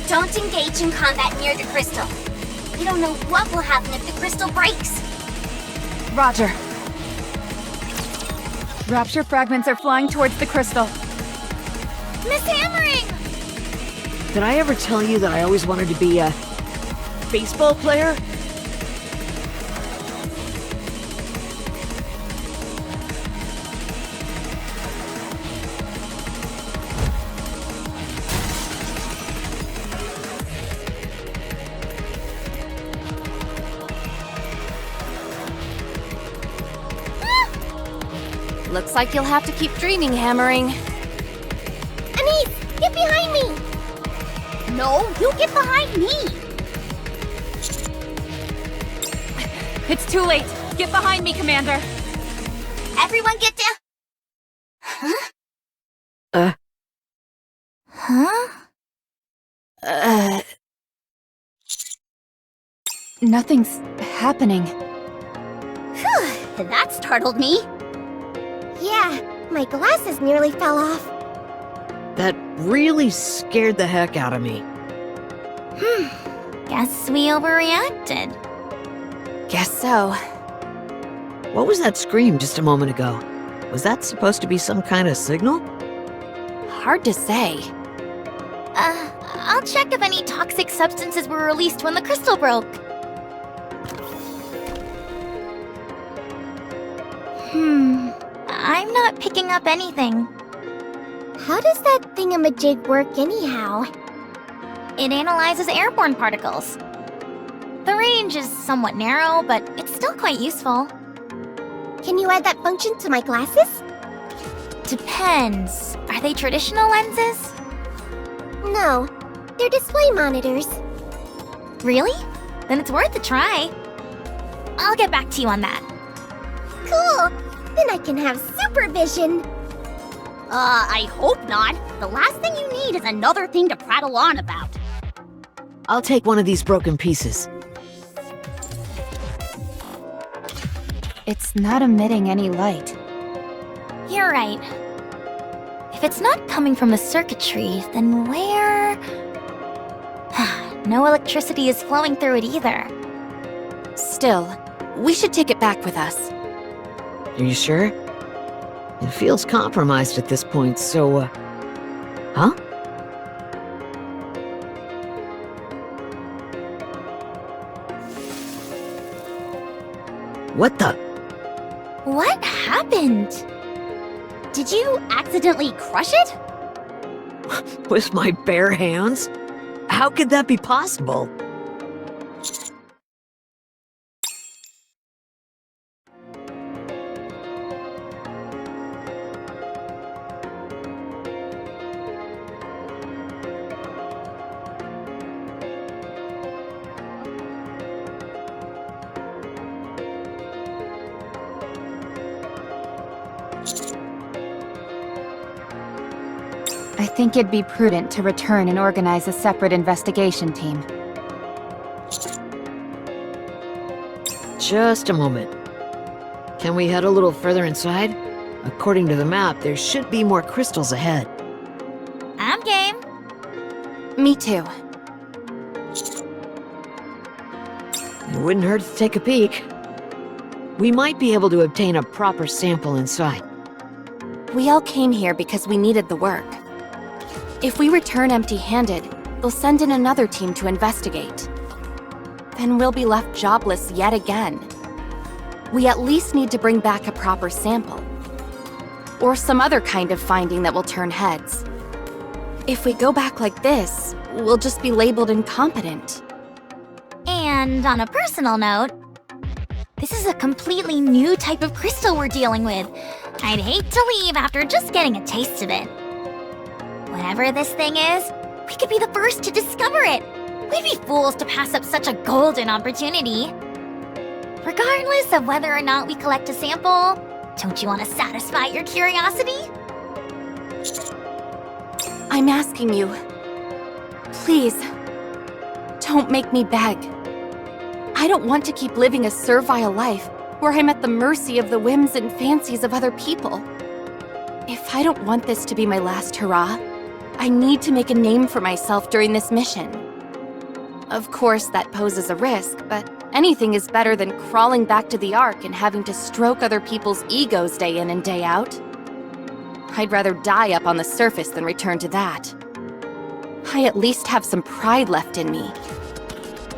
Don't engage in combat near the crystal. You don't know what will happen if the crystal breaks. Roger. Rapture fragments are flying towards the crystal. Miss Hammering! Did I ever tell you that I always wanted to be a baseball player? Looks like you'll have to keep dreaming, Hammering. Anise, get behind me! No, you get behind me! It's too late. Get behind me, Commander. Everyone get down. Huh? Huh? Nothing's happening. Phew, that startled me. Yeah, my glasses nearly fell off. That really scared the heck out of me. Guess we overreacted. Guess so. What was that scream just a moment ago? Was that supposed to be some kind of signal? Hard to say. I'll check if any toxic substances were released when the crystal broke. I'm not picking up anything. How does that thingamajig work anyhow? It analyzes airborne particles. The range is somewhat narrow, but it's still quite useful. Can you add that function to my glasses? Depends. Are they traditional lenses? No, they're display monitors. Really? Then it's worth a try. I'll get back to you on that. Cool! Then I can have supervision. I hope not. The last thing you need is another thing to prattle on about. I'll take one of these broken pieces. It's not emitting any light. You're right. If it's not coming from the circuitry, then where... No electricity is flowing through it either. Still, we should take it back with us. Are you sure? It feels compromised at this point, so, Huh? What the? What happened? Did you accidentally crush it? With my bare hands? How could that be possible? I think it'd be prudent to return and organize a separate investigation team. Just a moment. Can we head a little further inside? According to the map, there should be more crystals ahead. I'm game. Me too. It wouldn't hurt to take a peek. We might be able to obtain a proper sample inside. We all came here because we needed the work. If we return empty-handed, they'll send in another team to investigate. Then we'll be left jobless yet again. We at least need to bring back a proper sample. Or some other kind of finding that will turn heads. If we go back like this, we'll just be labeled incompetent. And on a personal note, this is a completely new type of crystal we're dealing with. I'd hate to leave after just getting a taste of it. Whatever this thing is, we could be the first to discover it. We'd be fools to pass up such a golden opportunity. Regardless of whether or not we collect a sample, don't you want to satisfy your curiosity? I'm asking you. Please, don't make me beg. I don't want to keep living a servile life where I'm at the mercy of the whims and fancies of other people. If I don't want this to be my last hurrah, I need to make a name for myself during this mission. Of course, that poses a risk, but anything is better than crawling back to the Ark and having to stroke other people's egos day in and day out. I'd rather die up on the surface than return to that. I at least have some pride left in me.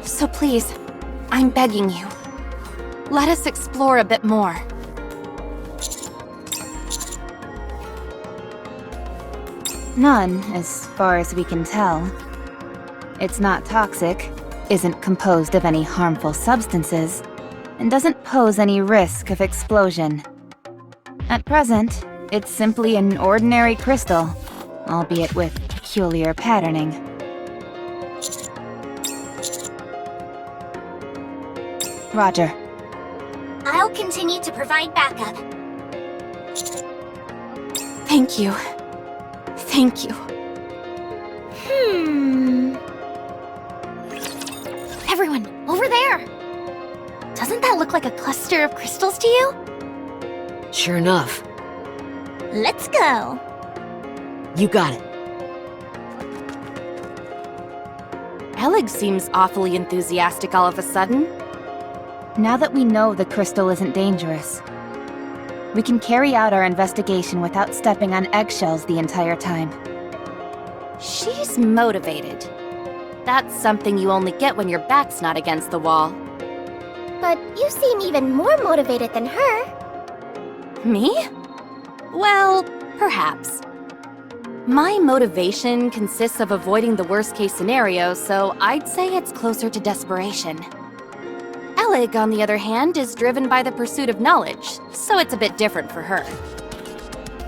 So please, I'm begging you. Let us explore a bit more. None, as far as we can tell. It's not toxic, isn't composed of any harmful substances, and doesn't pose any risk of explosion. At present, it's simply an ordinary crystal, albeit with peculiar patterning. Roger. I'll continue to provide backup. Thank you. Thank you. Everyone, over there! Doesn't that look like a cluster of crystals to you? Sure enough. Let's go! You got it. Alec seems awfully enthusiastic all of a sudden. Now that we know the crystal isn't dangerous, we can carry out our investigation without stepping on eggshells the entire time. She's motivated. That's something you only get when your back's not against the wall. But you seem even more motivated than her. Me? Well, perhaps. My motivation consists of avoiding the worst-case scenario, so I'd say it's closer to desperation. Alec, on the other hand, is driven by the pursuit of knowledge, so it's a bit different for her.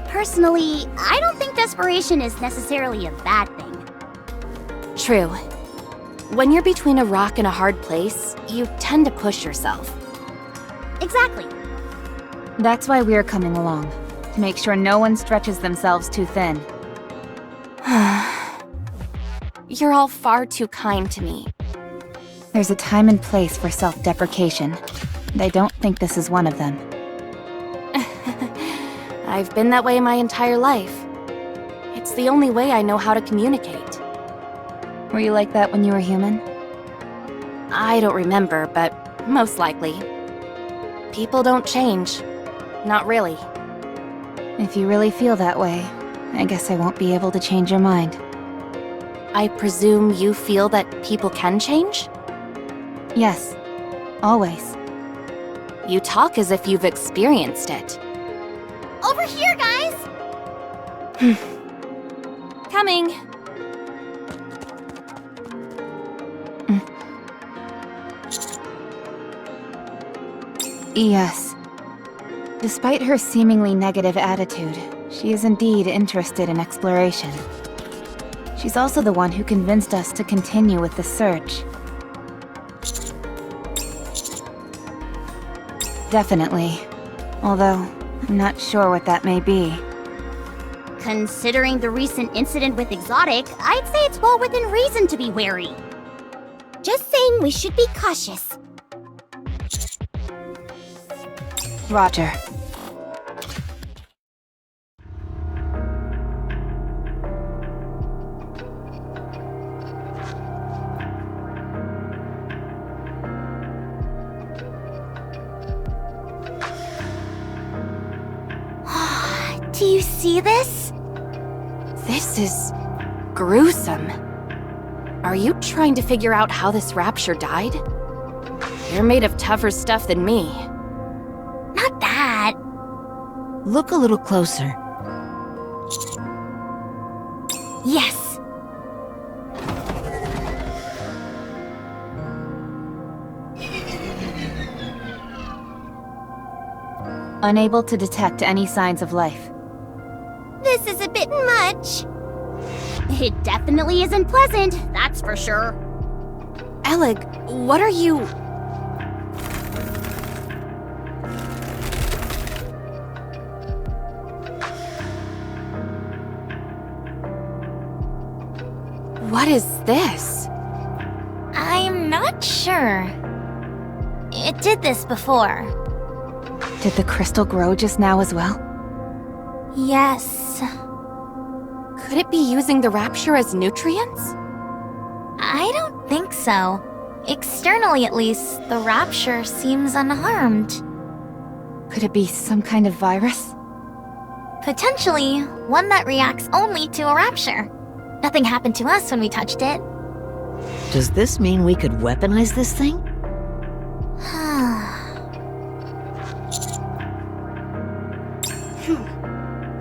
Personally, I don't think desperation is necessarily a bad thing. True. When you're between a rock and a hard place, you tend to push yourself. Exactly. That's why we're coming along, to make sure no one stretches themselves too thin. You're all far too kind to me. There's a time and place for self-deprecation, and I don't think this is one of them. I've been that way my entire life. It's the only way I know how to communicate. Were you like that when you were human? I don't remember, but most likely. People don't change. Not really. If you really feel that way, I guess I won't be able to change your mind. I presume you feel that people can change? Yes, always. You talk as if you've experienced it. Over here, guys! Coming. Yes. Despite her seemingly negative attitude, she is indeed interested in exploration. She's also the one who convinced us to continue with the search. Definitely. Although, I'm not sure what that may be. Considering the recent incident with Exotic, I'd say it's well within reason to be wary. Just saying we should be cautious. Roger. Do you see this? This is gruesome. Are you trying to figure out how this rapture died? You're made of tougher stuff than me. Not that. Look a little closer. Yes. Unable to detect any signs of life. This is a bit much. It definitely isn't pleasant, that's for sure. Alec, what are you... What is this? I'm not sure. It did this before. Did the crystal grow just now as well? Yes. Could it be using the rapture as nutrients? I don't think so. Externally, at least, the rapture seems unharmed. Could it be some kind of virus? Potentially, one that reacts only to a rapture. Nothing happened to us when we touched it. Does this mean we could weaponize this thing?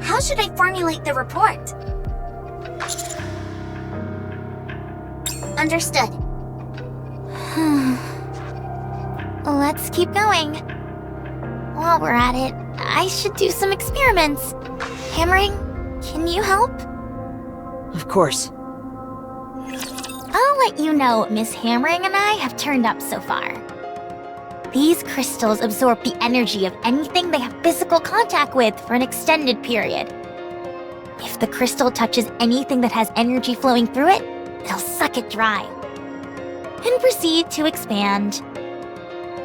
How should I formulate the report? Understood. Let's keep going. While we're at it, I should do some experiments. Hammering, can you help? Of course. I'll let you know what Miss Hammering and I have turned up so far. These crystals absorb the energy of anything they have physical contact with for an extended period. If the crystal touches anything that has energy flowing through it, it'll suck it dry and proceed to expand.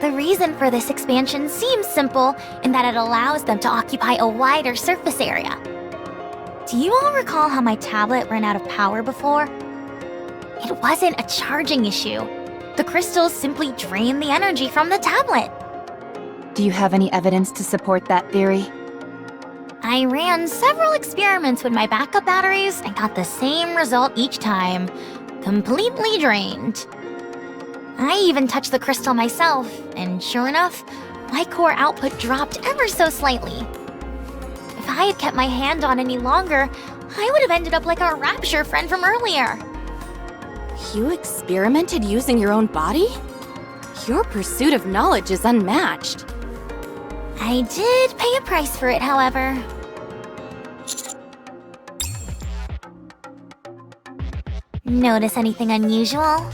The reason for this expansion seems simple in that it allows them to occupy a wider surface area. Do you all recall how my tablet ran out of power before? It wasn't a charging issue. The crystals simply drain the energy from the tablet. Do you have any evidence to support that theory? I ran several experiments with my backup batteries and got the same result each time. Completely drained. I even touched the crystal myself, and sure enough, my core output dropped ever so slightly. If I had kept my hand on any longer, I would have ended up like our Rapture friend from earlier. You experimented using your own body? Your pursuit of knowledge is unmatched. I did pay a price for it, however. Notice anything unusual?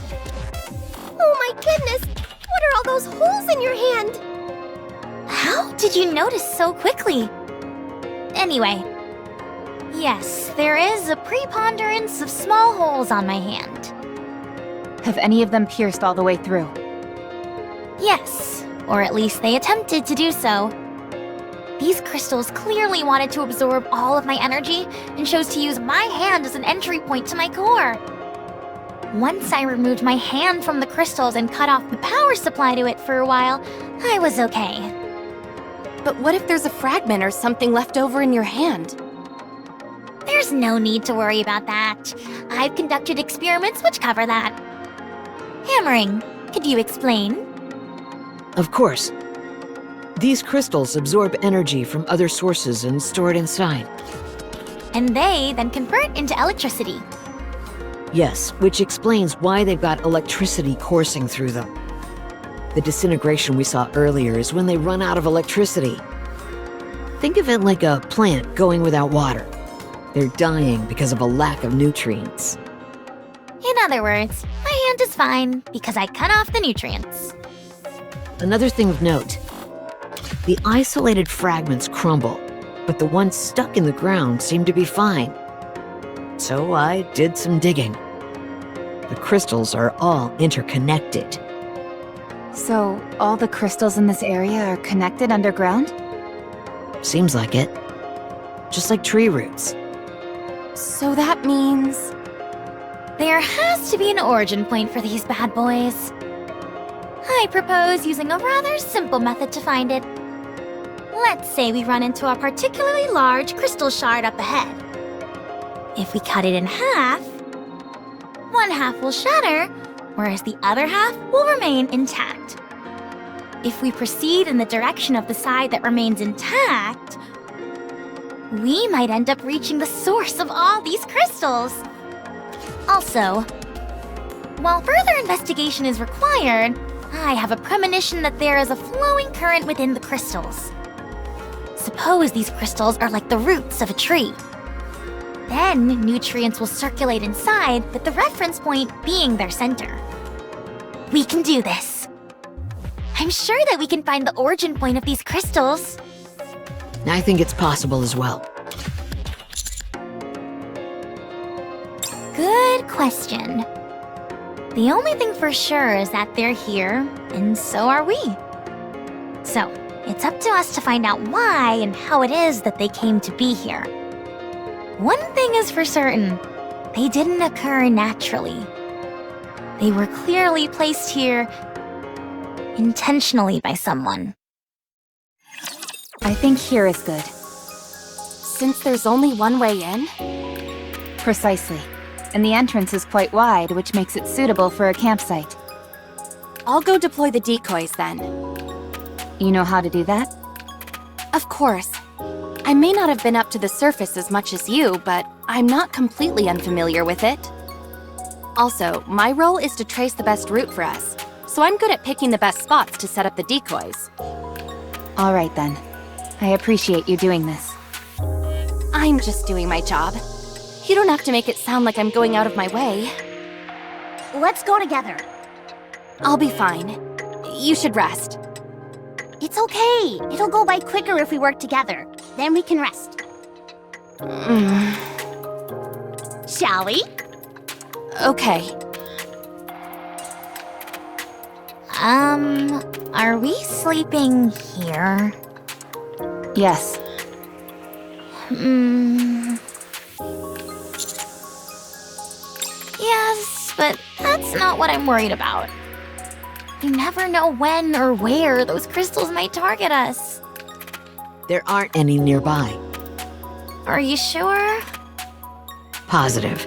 Oh my goodness! What are all those holes in your hand? How did you notice so quickly? Anyway, yes, there is a preponderance of small holes on my hand. Have any of them pierced all the way through? Yes, or at least they attempted to do so. These crystals clearly wanted to absorb all of my energy and chose to use my hand as an entry point to my core. Once I removed my hand from the crystals and cut off the power supply to it for a while, I was okay. But what if there's a fragment or something left over in your hand? There's no need to worry about that. I've conducted experiments which cover that. Hammering, could you explain? Of course. These crystals absorb energy from other sources and store it inside. And they then convert into electricity. Yes, which explains why they've got electricity coursing through them. The disintegration we saw earlier is when they run out of electricity. Think of it like a plant going without water. They're dying because of a lack of nutrients. In other words, my hand is fine because I cut off the nutrients. Another thing of note, the isolated fragments crumble, but the ones stuck in the ground seem to be fine. So I did some digging. The crystals are all interconnected. So, all the crystals in this area are connected underground? Seems like it. Just like tree roots. So that means... There has to be an origin point for these bad boys. I propose using a rather simple method to find it. Let's say we run into a particularly large crystal shard up ahead. If we cut it in half, one half will shatter, whereas the other half will remain intact. If we proceed in the direction of the side that remains intact, we might end up reaching the source of all these crystals. Also, while further investigation is required, I have a premonition that there is a flowing current within the crystals. Suppose these crystals are like the roots of a tree. Then nutrients will circulate inside, with the reference point being their center. We can do this. I'm sure that we can find the origin point of these crystals. I think it's possible as well. Good question. The only thing for sure is that they're here, and so are we. So, it's up to us to find out why and how it is that they came to be here. One thing is for certain, they didn't occur naturally. They were clearly placed here intentionally by someone. I think here is good. Since there's only one way in? Precisely. And the entrance is quite wide, which makes it suitable for a campsite. I'll go deploy the decoys then. You know how to do that? Of course. I may not have been up to the surface as much as you, but I'm not completely unfamiliar with it. Also, my role is to trace the best route for us, so I'm good at picking the best spots to set up the decoys. All right then. I appreciate you doing this. I'm just doing my job. You don't have to make it sound like I'm going out of my way. Let's go together. I'll be fine. You should rest. It's okay. It'll go by quicker if we work together. Then we can rest. Shall we? Okay. Are we sleeping here? Yes. Yes, but that's not what I'm worried about. You never know when or where those crystals might target us. There aren't any nearby. Are you sure? Positive.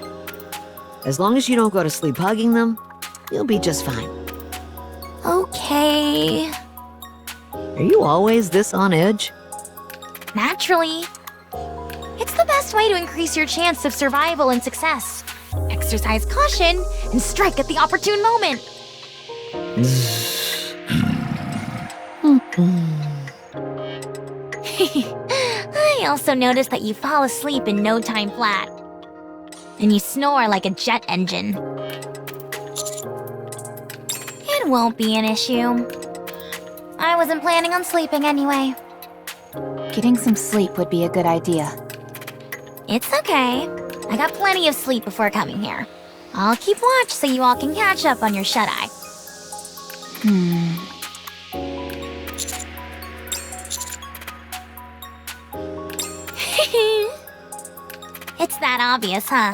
As long as you don't go to sleep hugging them, you'll be just fine. Okay. Are you always this on edge? Naturally. It's the best way to increase your chance of survival and success. Exercise caution and strike at the opportune moment. I also noticed that you fall asleep in no time flat. And you snore like a jet engine. It won't be an issue. I wasn't planning on sleeping anyway. Getting some sleep would be a good idea. It's okay. I got plenty of sleep before coming here. I'll keep watch so you all can catch up on your shut-eye. It's that obvious, huh?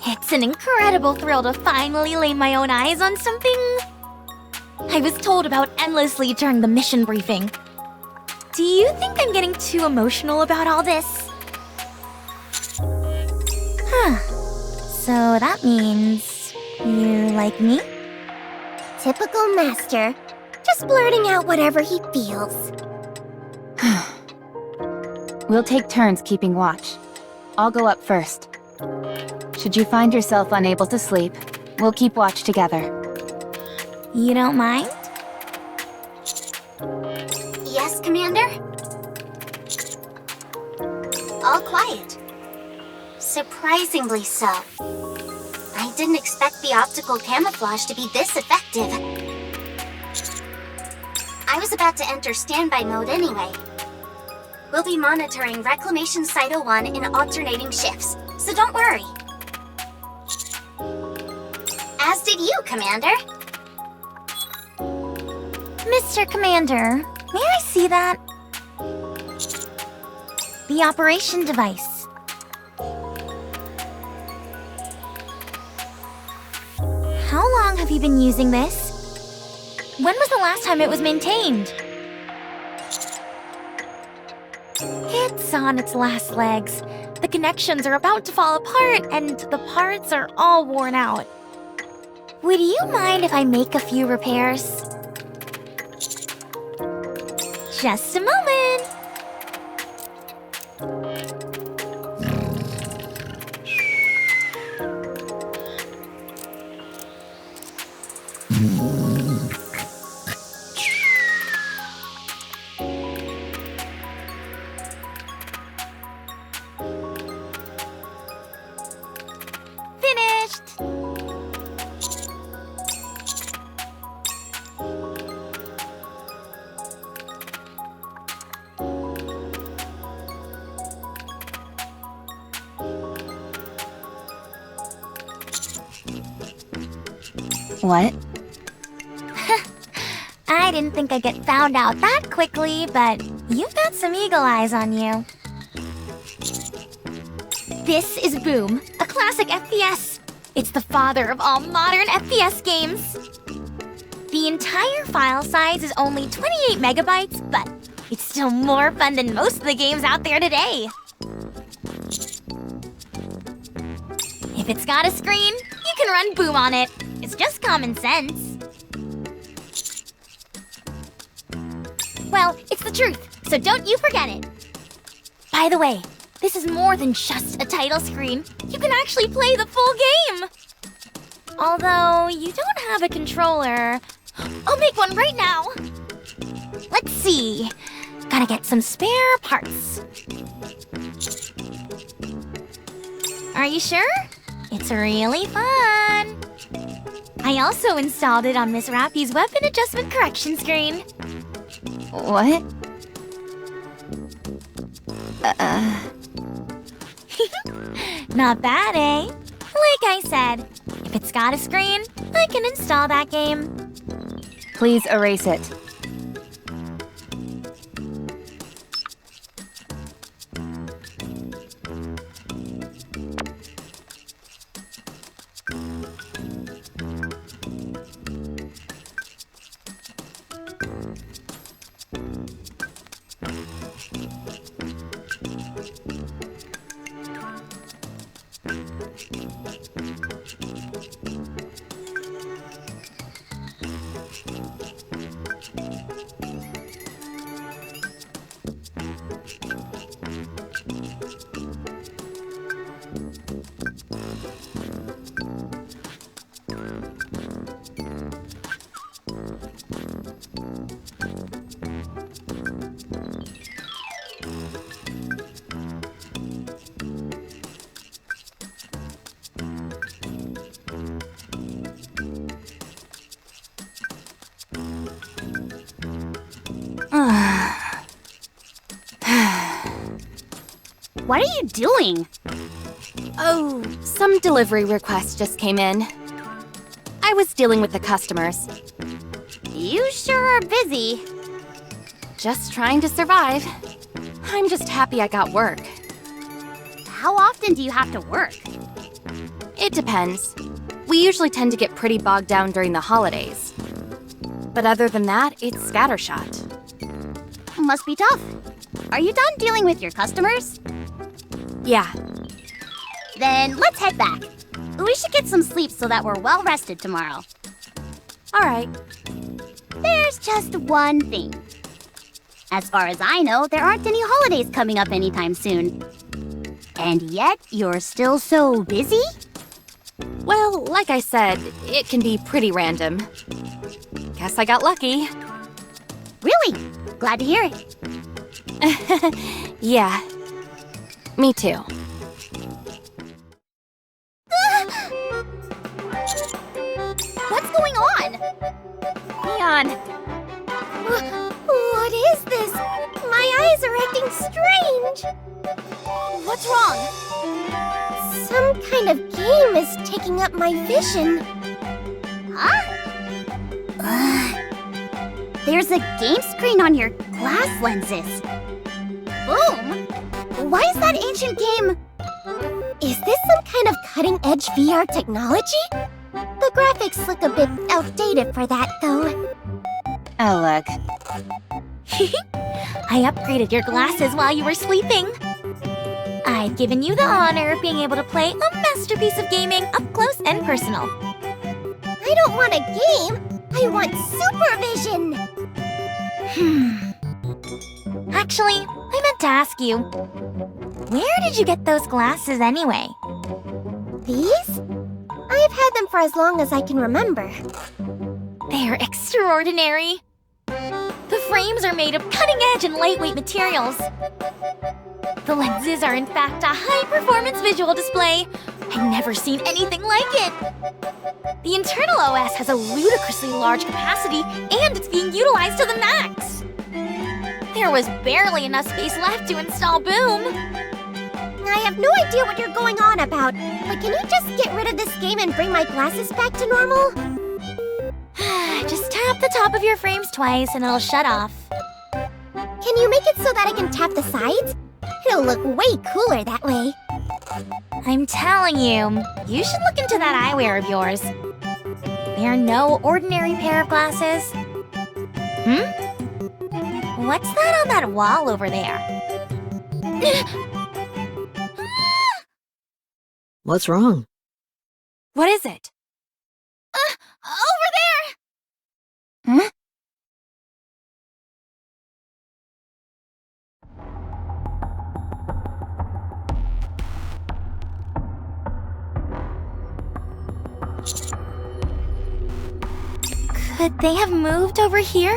It's an incredible thrill to finally lay my own eyes on something I was told about endlessly during the mission briefing. Do you think I'm getting too emotional about all this? Huh. So that means you like me? Typical master. Just blurting out whatever he feels. We'll take turns keeping watch. I'll go up first. Should you find yourself unable to sleep, we'll keep watch together. You don't mind? Yes, Commander? All quiet. Surprisingly so. I didn't expect the optical camouflage to be this effective. I was about to enter standby mode anyway. We'll be monitoring Reclamation Site 01 in alternating shifts, so don't worry. As did you, Commander. Mr. Commander, may I see that? The operation device. How long have you been using this? When was the last time it was maintained? It's on its last legs. The connections are about to fall apart, and the parts are all worn out. Would you mind if I make a few repairs? Just a moment. Finished. What? I didn't think I'd get found out that quickly, but you've got some eagle eyes on you. This is Boom, a classic FPS. It's the father of all modern FPS games. The entire file size is only 28 megabytes, but it's still more fun than most of the games out there today. If it's got a screen, you can run Boom on it. It's just common sense. Well, it's the truth, so don't you forget it. By the way, this is more than just a title screen. You can actually play the full game. Although, you don't have a controller. I'll make one right now. Let's see. Gotta get some spare parts. Are you sure? It's really fun. I also installed it on Miss Rappy's weapon adjustment correction screen. What? Not bad, eh? Like I said, if it's got a screen, I can install that game. Please erase it. What are you doing? Oh, some delivery requests just came in. I was dealing with the customers. You sure are busy. Just trying to survive. I'm just happy I got work. How often do you have to work? It depends. We usually tend to get pretty bogged down during the holidays. But other than that, it's scattershot. Must be tough. Are you done dealing with your customers? Yeah. Then let's head back. We should get some sleep so that we're well rested tomorrow. Alright. There's just one thing. As far as I know, there aren't any holidays coming up anytime soon. And yet, you're still so busy? Well, like I said, it can be pretty random. Guess I got lucky. Really? Glad to hear it. Yeah. Me too. What's going on? Neon! What is this? My eyes are acting strange. What's wrong? Some kind of game is taking up my vision. Huh? There's a game screen on your glass lenses. Boom! Why is that ancient game? Is this some kind of cutting-edge VR technology? The graphics look a bit outdated for that, though. Alec. I upgraded your glasses while you were sleeping. I've given you the honor of being able to play a masterpiece of gaming up close and personal. I don't want a game. I want supervision. Actually, I meant to ask you, where did you get those glasses anyway? These? I've had them for as long as I can remember. They're extraordinary. The frames are made of cutting-edge and lightweight materials. The lenses are in fact a high-performance visual display. I've never seen anything like it. The internal OS has a ludicrously large capacity, and it's being utilized to the max. There was barely enough space left to install Boom. I have no idea what you're going on about, but can you just get rid of this game and bring my glasses back to normal? Just tap the top of your frames twice and it'll shut off. Can you make it so that I can tap the sides? It'll look way cooler that way. I'm telling you, you should look into that eyewear of yours. They're no ordinary pair of glasses. What's that on that wall over there? What's wrong? What is it? Over there! Huh? Could they have moved over here?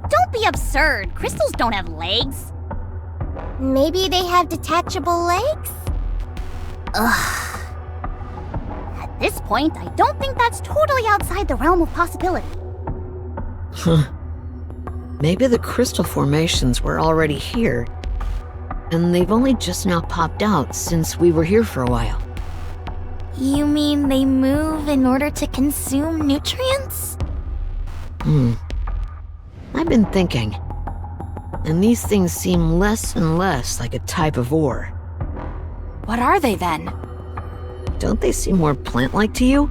Don't be absurd. Crystals don't have legs. Maybe they have detachable legs? Ugh. At this point, I don't think that's totally outside the realm of possibility. Huh. Maybe the crystal formations were already here, and they've only just now popped out since we were here for a while. You mean they move in order to consume nutrients? I've been thinking, and these things seem less and less like a type of ore. What are they then? Don't they seem more plant-like to you?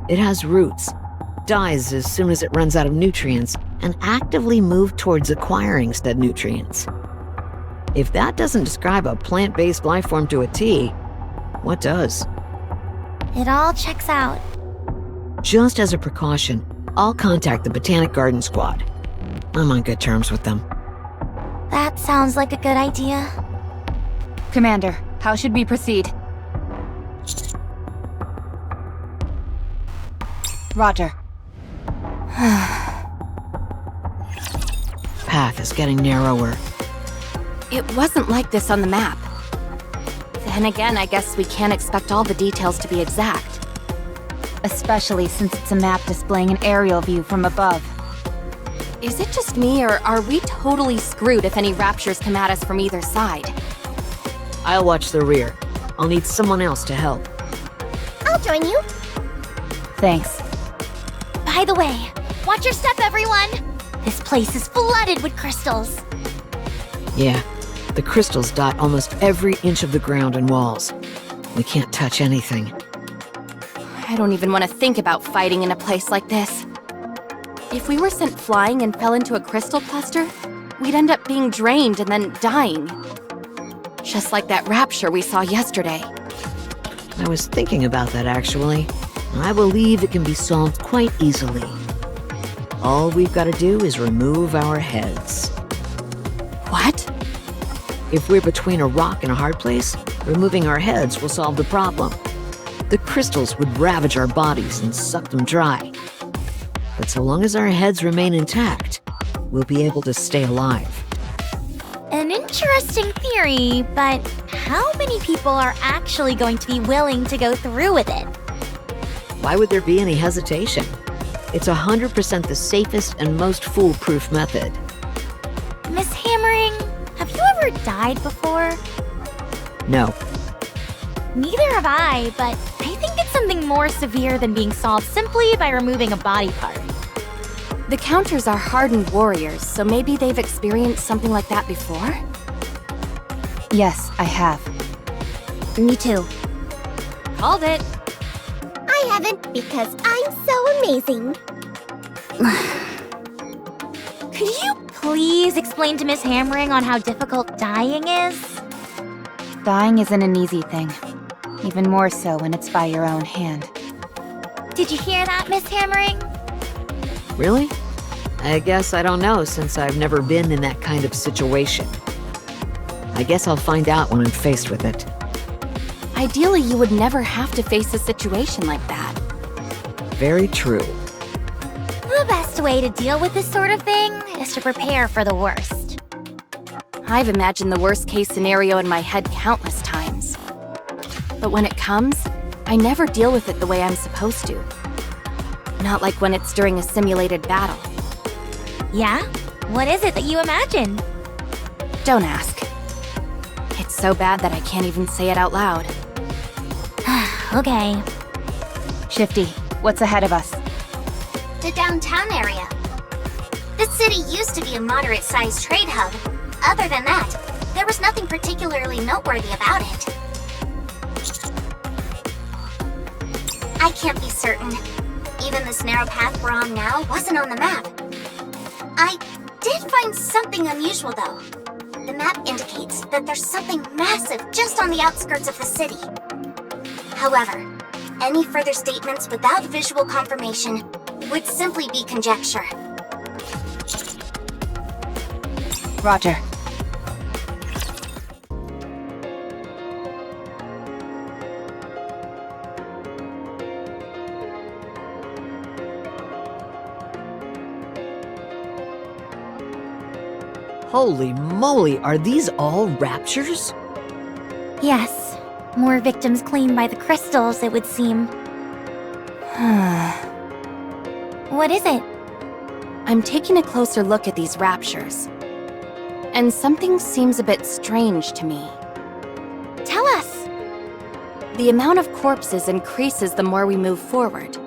It has roots, dies as soon as it runs out of nutrients, and actively moves towards acquiring said nutrients. If that doesn't describe a plant-based life form to a T, what does? It all checks out. Just as a precaution, I'll contact the Botanic Garden Squad. I'm on good terms with them. That sounds like a good idea. Commander, how should we proceed? Roger. Path is getting narrower. It wasn't like this on the map. Then again, I guess we can't expect all the details to be exact. Especially since it's a map displaying an aerial view from above. Is it just me, or are we totally screwed if any raptures come at us from either side? I'll watch the rear. I'll need someone else to help. I'll join you. Thanks. By the way, watch your step, everyone! This place is flooded with crystals. Yeah, the crystals dot almost every inch of the ground and walls. We can't touch anything. I don't even want to think about fighting in a place like this. If we were sent flying and fell into a crystal cluster, we'd end up being drained and then dying. Just like that rapture we saw yesterday. I was thinking about that actually. I believe it can be solved quite easily. All we've got to do is remove our heads. What? If we're between a rock and a hard place, removing our heads will solve the problem. The crystals would ravage our bodies and suck them dry. But so long as our heads remain intact, we'll be able to stay alive. An interesting theory, but how many people are actually going to be willing to go through with it? Why would there be any hesitation? It's 100% the safest and most foolproof method. Miss Hammering, have you ever died before? No. Neither have I, but I think it's something more severe than being solved simply by removing a body part. The Counters are hardened warriors, so maybe they've experienced something like that before? Yes, I have. Me too. Called it. I haven't because I'm so amazing. Could you please explain to Miss Hammering on how difficult dying is? Dying isn't an easy thing. Even more so when it's by your own hand. Did you hear that, Miss Hammering? Really? I guess I don't know since I've never been in that kind of situation. I guess I'll find out when I'm faced with it. Ideally, you would never have to face a situation like that. Very true. The best way to deal with this sort of thing is to prepare for the worst. I've imagined the worst case scenario in my head countless times. But when it comes, I never deal with it the way I'm supposed to. Not like when it's during a simulated battle. Yeah? What is it that you imagine? Don't ask. It's so bad that I can't even say it out loud. Okay. Shifty, what's ahead of us? The downtown area. The city used to be a moderate-sized trade hub. Other than that, there was nothing particularly noteworthy about it. I can't be certain. Even this narrow path we're on now wasn't on the map. I did find something unusual, though. The map indicates that there's something massive just on the outskirts of the city. However, any further statements without visual confirmation would simply be conjecture. Roger. Holy moly, are these all raptures? Yes. More victims claimed by the crystals, it would seem. What is it? I'm taking a closer look at these raptures. And something seems a bit strange to me. Tell us! The amount of corpses increases the more we move forward.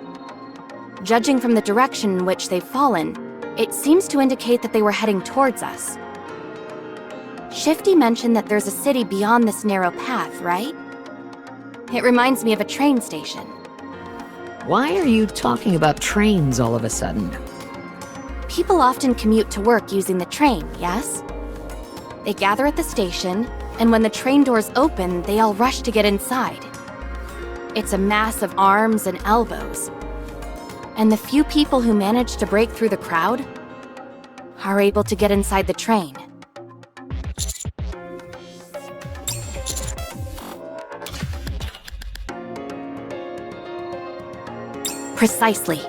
Judging from the direction in which they've fallen, it seems to indicate that they were heading towards us. Shifty mentioned that there's a city beyond this narrow path, right? It reminds me of a train station. Why are you talking about trains all of a sudden? People often commute to work using the train, yes? They gather at the station, and when the train doors open, they all rush to get inside. It's a mass of arms and elbows. And the few people who manage to break through the crowd are able to get inside the train. Precisely.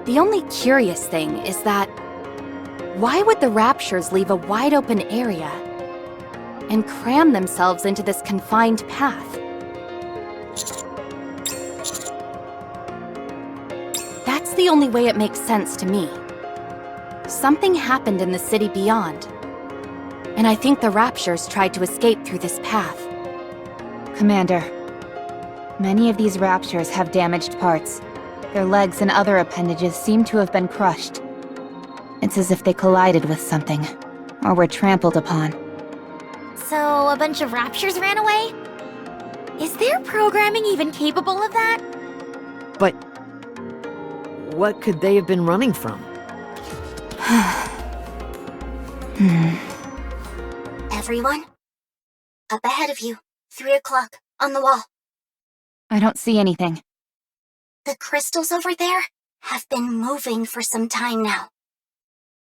The only curious thing is that why would the Raptures leave a wide open area and cram themselves into this confined path? That's the only way it makes sense to me. Something happened in the city beyond, and I think the Raptures tried to escape through this path. Commander, many of these raptures have damaged parts. Their legs and other appendages seem to have been crushed. It's as if they collided with something, or were trampled upon. So, a bunch of raptures ran away? Is their programming even capable of that? But what could they have been running from? Everyone? Up ahead of you. 3 o'clock, on the wall. I don't see anything. The crystals over there have been moving for some time now.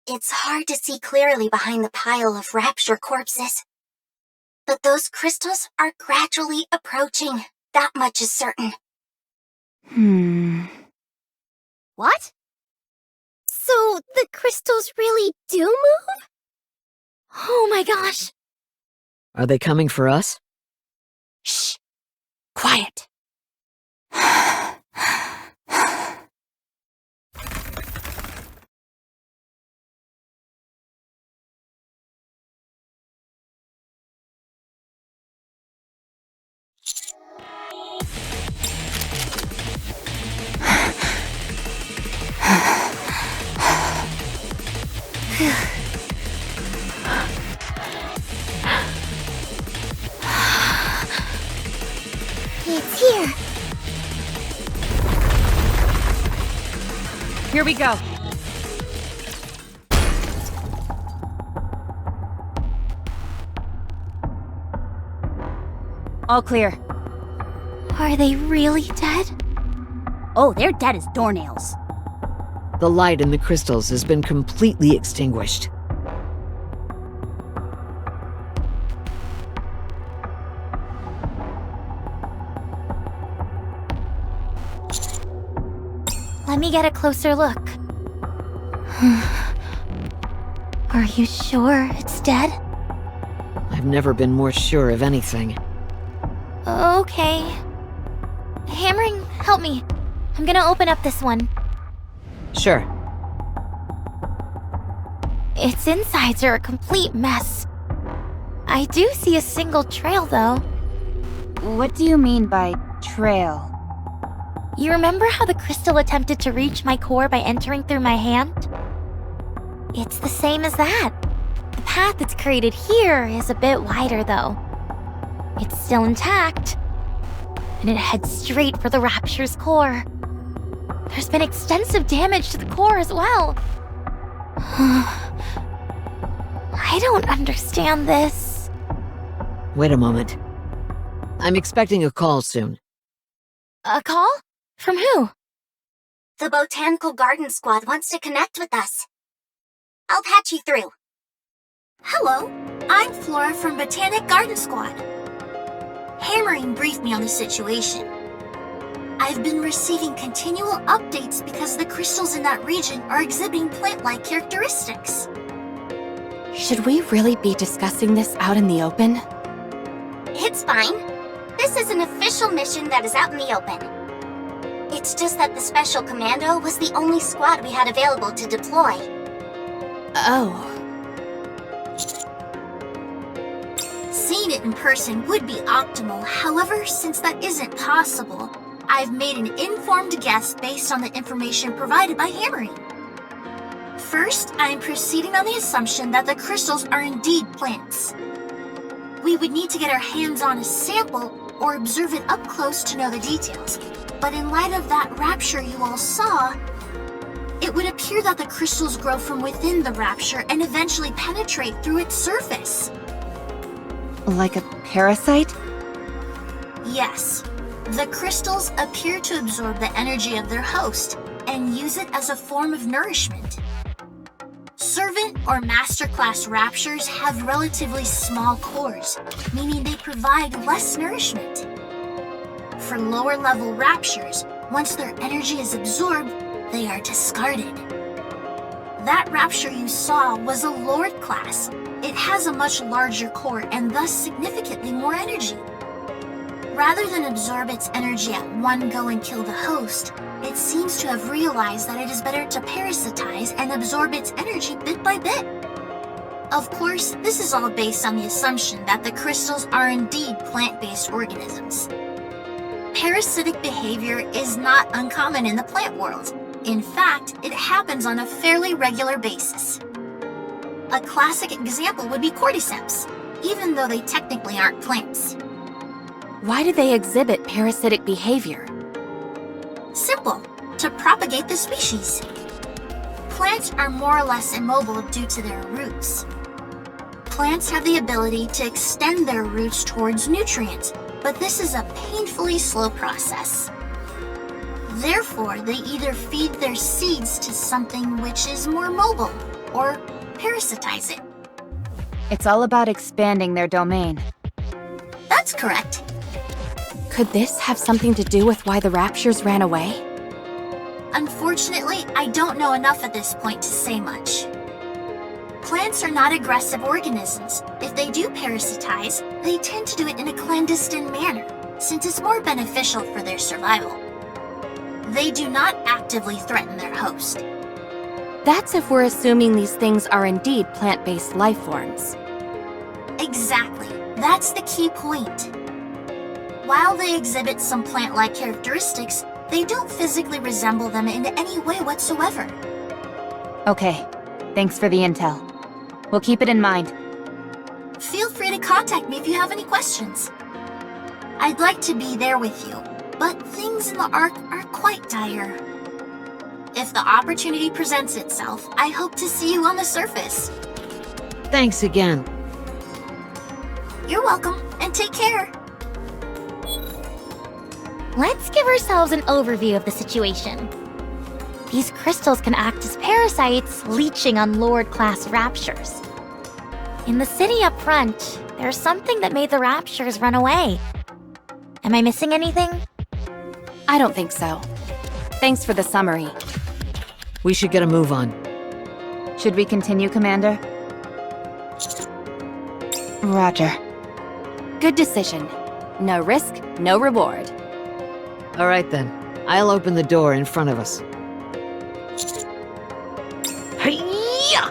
It's hard to see clearly behind the pile of rapture corpses. But those crystals are gradually approaching. That much is certain. What? So the crystals really do move? Oh my gosh! Are they coming for us? Shh! Quiet! It's here. Here we go. All clear. Are they really dead? Oh, they're dead as doornails. The light in the crystals has been completely extinguished. Let me get a closer look. Are you sure it's dead? I've never been more sure of anything. Okay. Hammering, help me. I'm gonna open up this one. Sure. Its insides are a complete mess. I do see a single trail, though. What do you mean by trail? You remember how the crystal attempted to reach my core by entering through my hand? It's the same as that. The path it's created here is a bit wider, though. It's still intact, and it heads straight for the Rapture's core. There's been extensive damage to the core as well. I don't understand this. Wait a moment. I'm expecting a call soon. A call? From who? The Botanical Garden Squad wants to connect with us. I'll patch you through. Hello, I'm Flora from Botanic Garden Squad. Hammering briefed me on the situation. I've been receiving continual updates because the crystals in that region are exhibiting plant-like characteristics. Should we really be discussing this out in the open? It's fine. This is an official mission that is out in the open. It's just that the Special Commando was the only squad we had available to deploy. Oh. Seeing it in person would be optimal. However, since that isn't possible, I've made an informed guess based on the information provided by Hammering. First, I am proceeding on the assumption that the crystals are indeed plants. We would need to get our hands on a sample or observe it up close to know the details. But in light of that rapture you all saw, it would appear that the crystals grow from within the rapture and eventually penetrate through its surface. Like a parasite? Yes, the crystals appear to absorb the energy of their host and use it as a form of nourishment. Servant or Master Class Raptures have relatively small cores, meaning they provide less nourishment. For lower level Raptures, once their energy is absorbed, they are discarded. That Rapture you saw was a Lord class. It has a much larger core and thus significantly more energy. Rather than absorb its energy at one go and kill the host, it seems to have realized that it is better to parasitize and absorb its energy bit by bit. Of course, this is all based on the assumption that the crystals are indeed plant-based organisms. Parasitic behavior is not uncommon in the plant world. In fact, it happens on a fairly regular basis. A classic example would be cordyceps, even though they technically aren't plants. Why do they exhibit parasitic behavior? Simple, to propagate the species. Plants are more or less immobile due to their roots. Plants have the ability to extend their roots towards nutrients, but this is a painfully slow process. Therefore, they either feed their seeds to something which is more mobile, or parasitize it. It's all about expanding their domain. That's correct. Could this have something to do with why the Raptures ran away? Unfortunately, I don't know enough at this point to say much. Plants are not aggressive organisms. If they do parasitize, they tend to do it in a clandestine manner, since it's more beneficial for their survival. They do not actively threaten their host. That's if we're assuming these things are indeed plant-based life forms. Exactly. That's the key point. While they exhibit some plant-like characteristics, they don't physically resemble them in any way whatsoever. Okay, thanks for the intel. We'll keep it in mind. Feel free to contact me if you have any questions. I'd like to be there with you, but things in the Ark are quite dire. If the opportunity presents itself, I hope to see you on the surface. Thanks again. You're welcome, and take care. Let's give ourselves an overview of the situation. These crystals can act as parasites, leeching on Lord-class Raptures. In the city up front, there's something that made the Raptures run away. Am I missing anything? I don't think so. Thanks for the summary. We should get a move on. Should we continue, Commander? Roger. Good decision. No risk, no reward. All right then. I'll open the door in front of us. Hey-ya!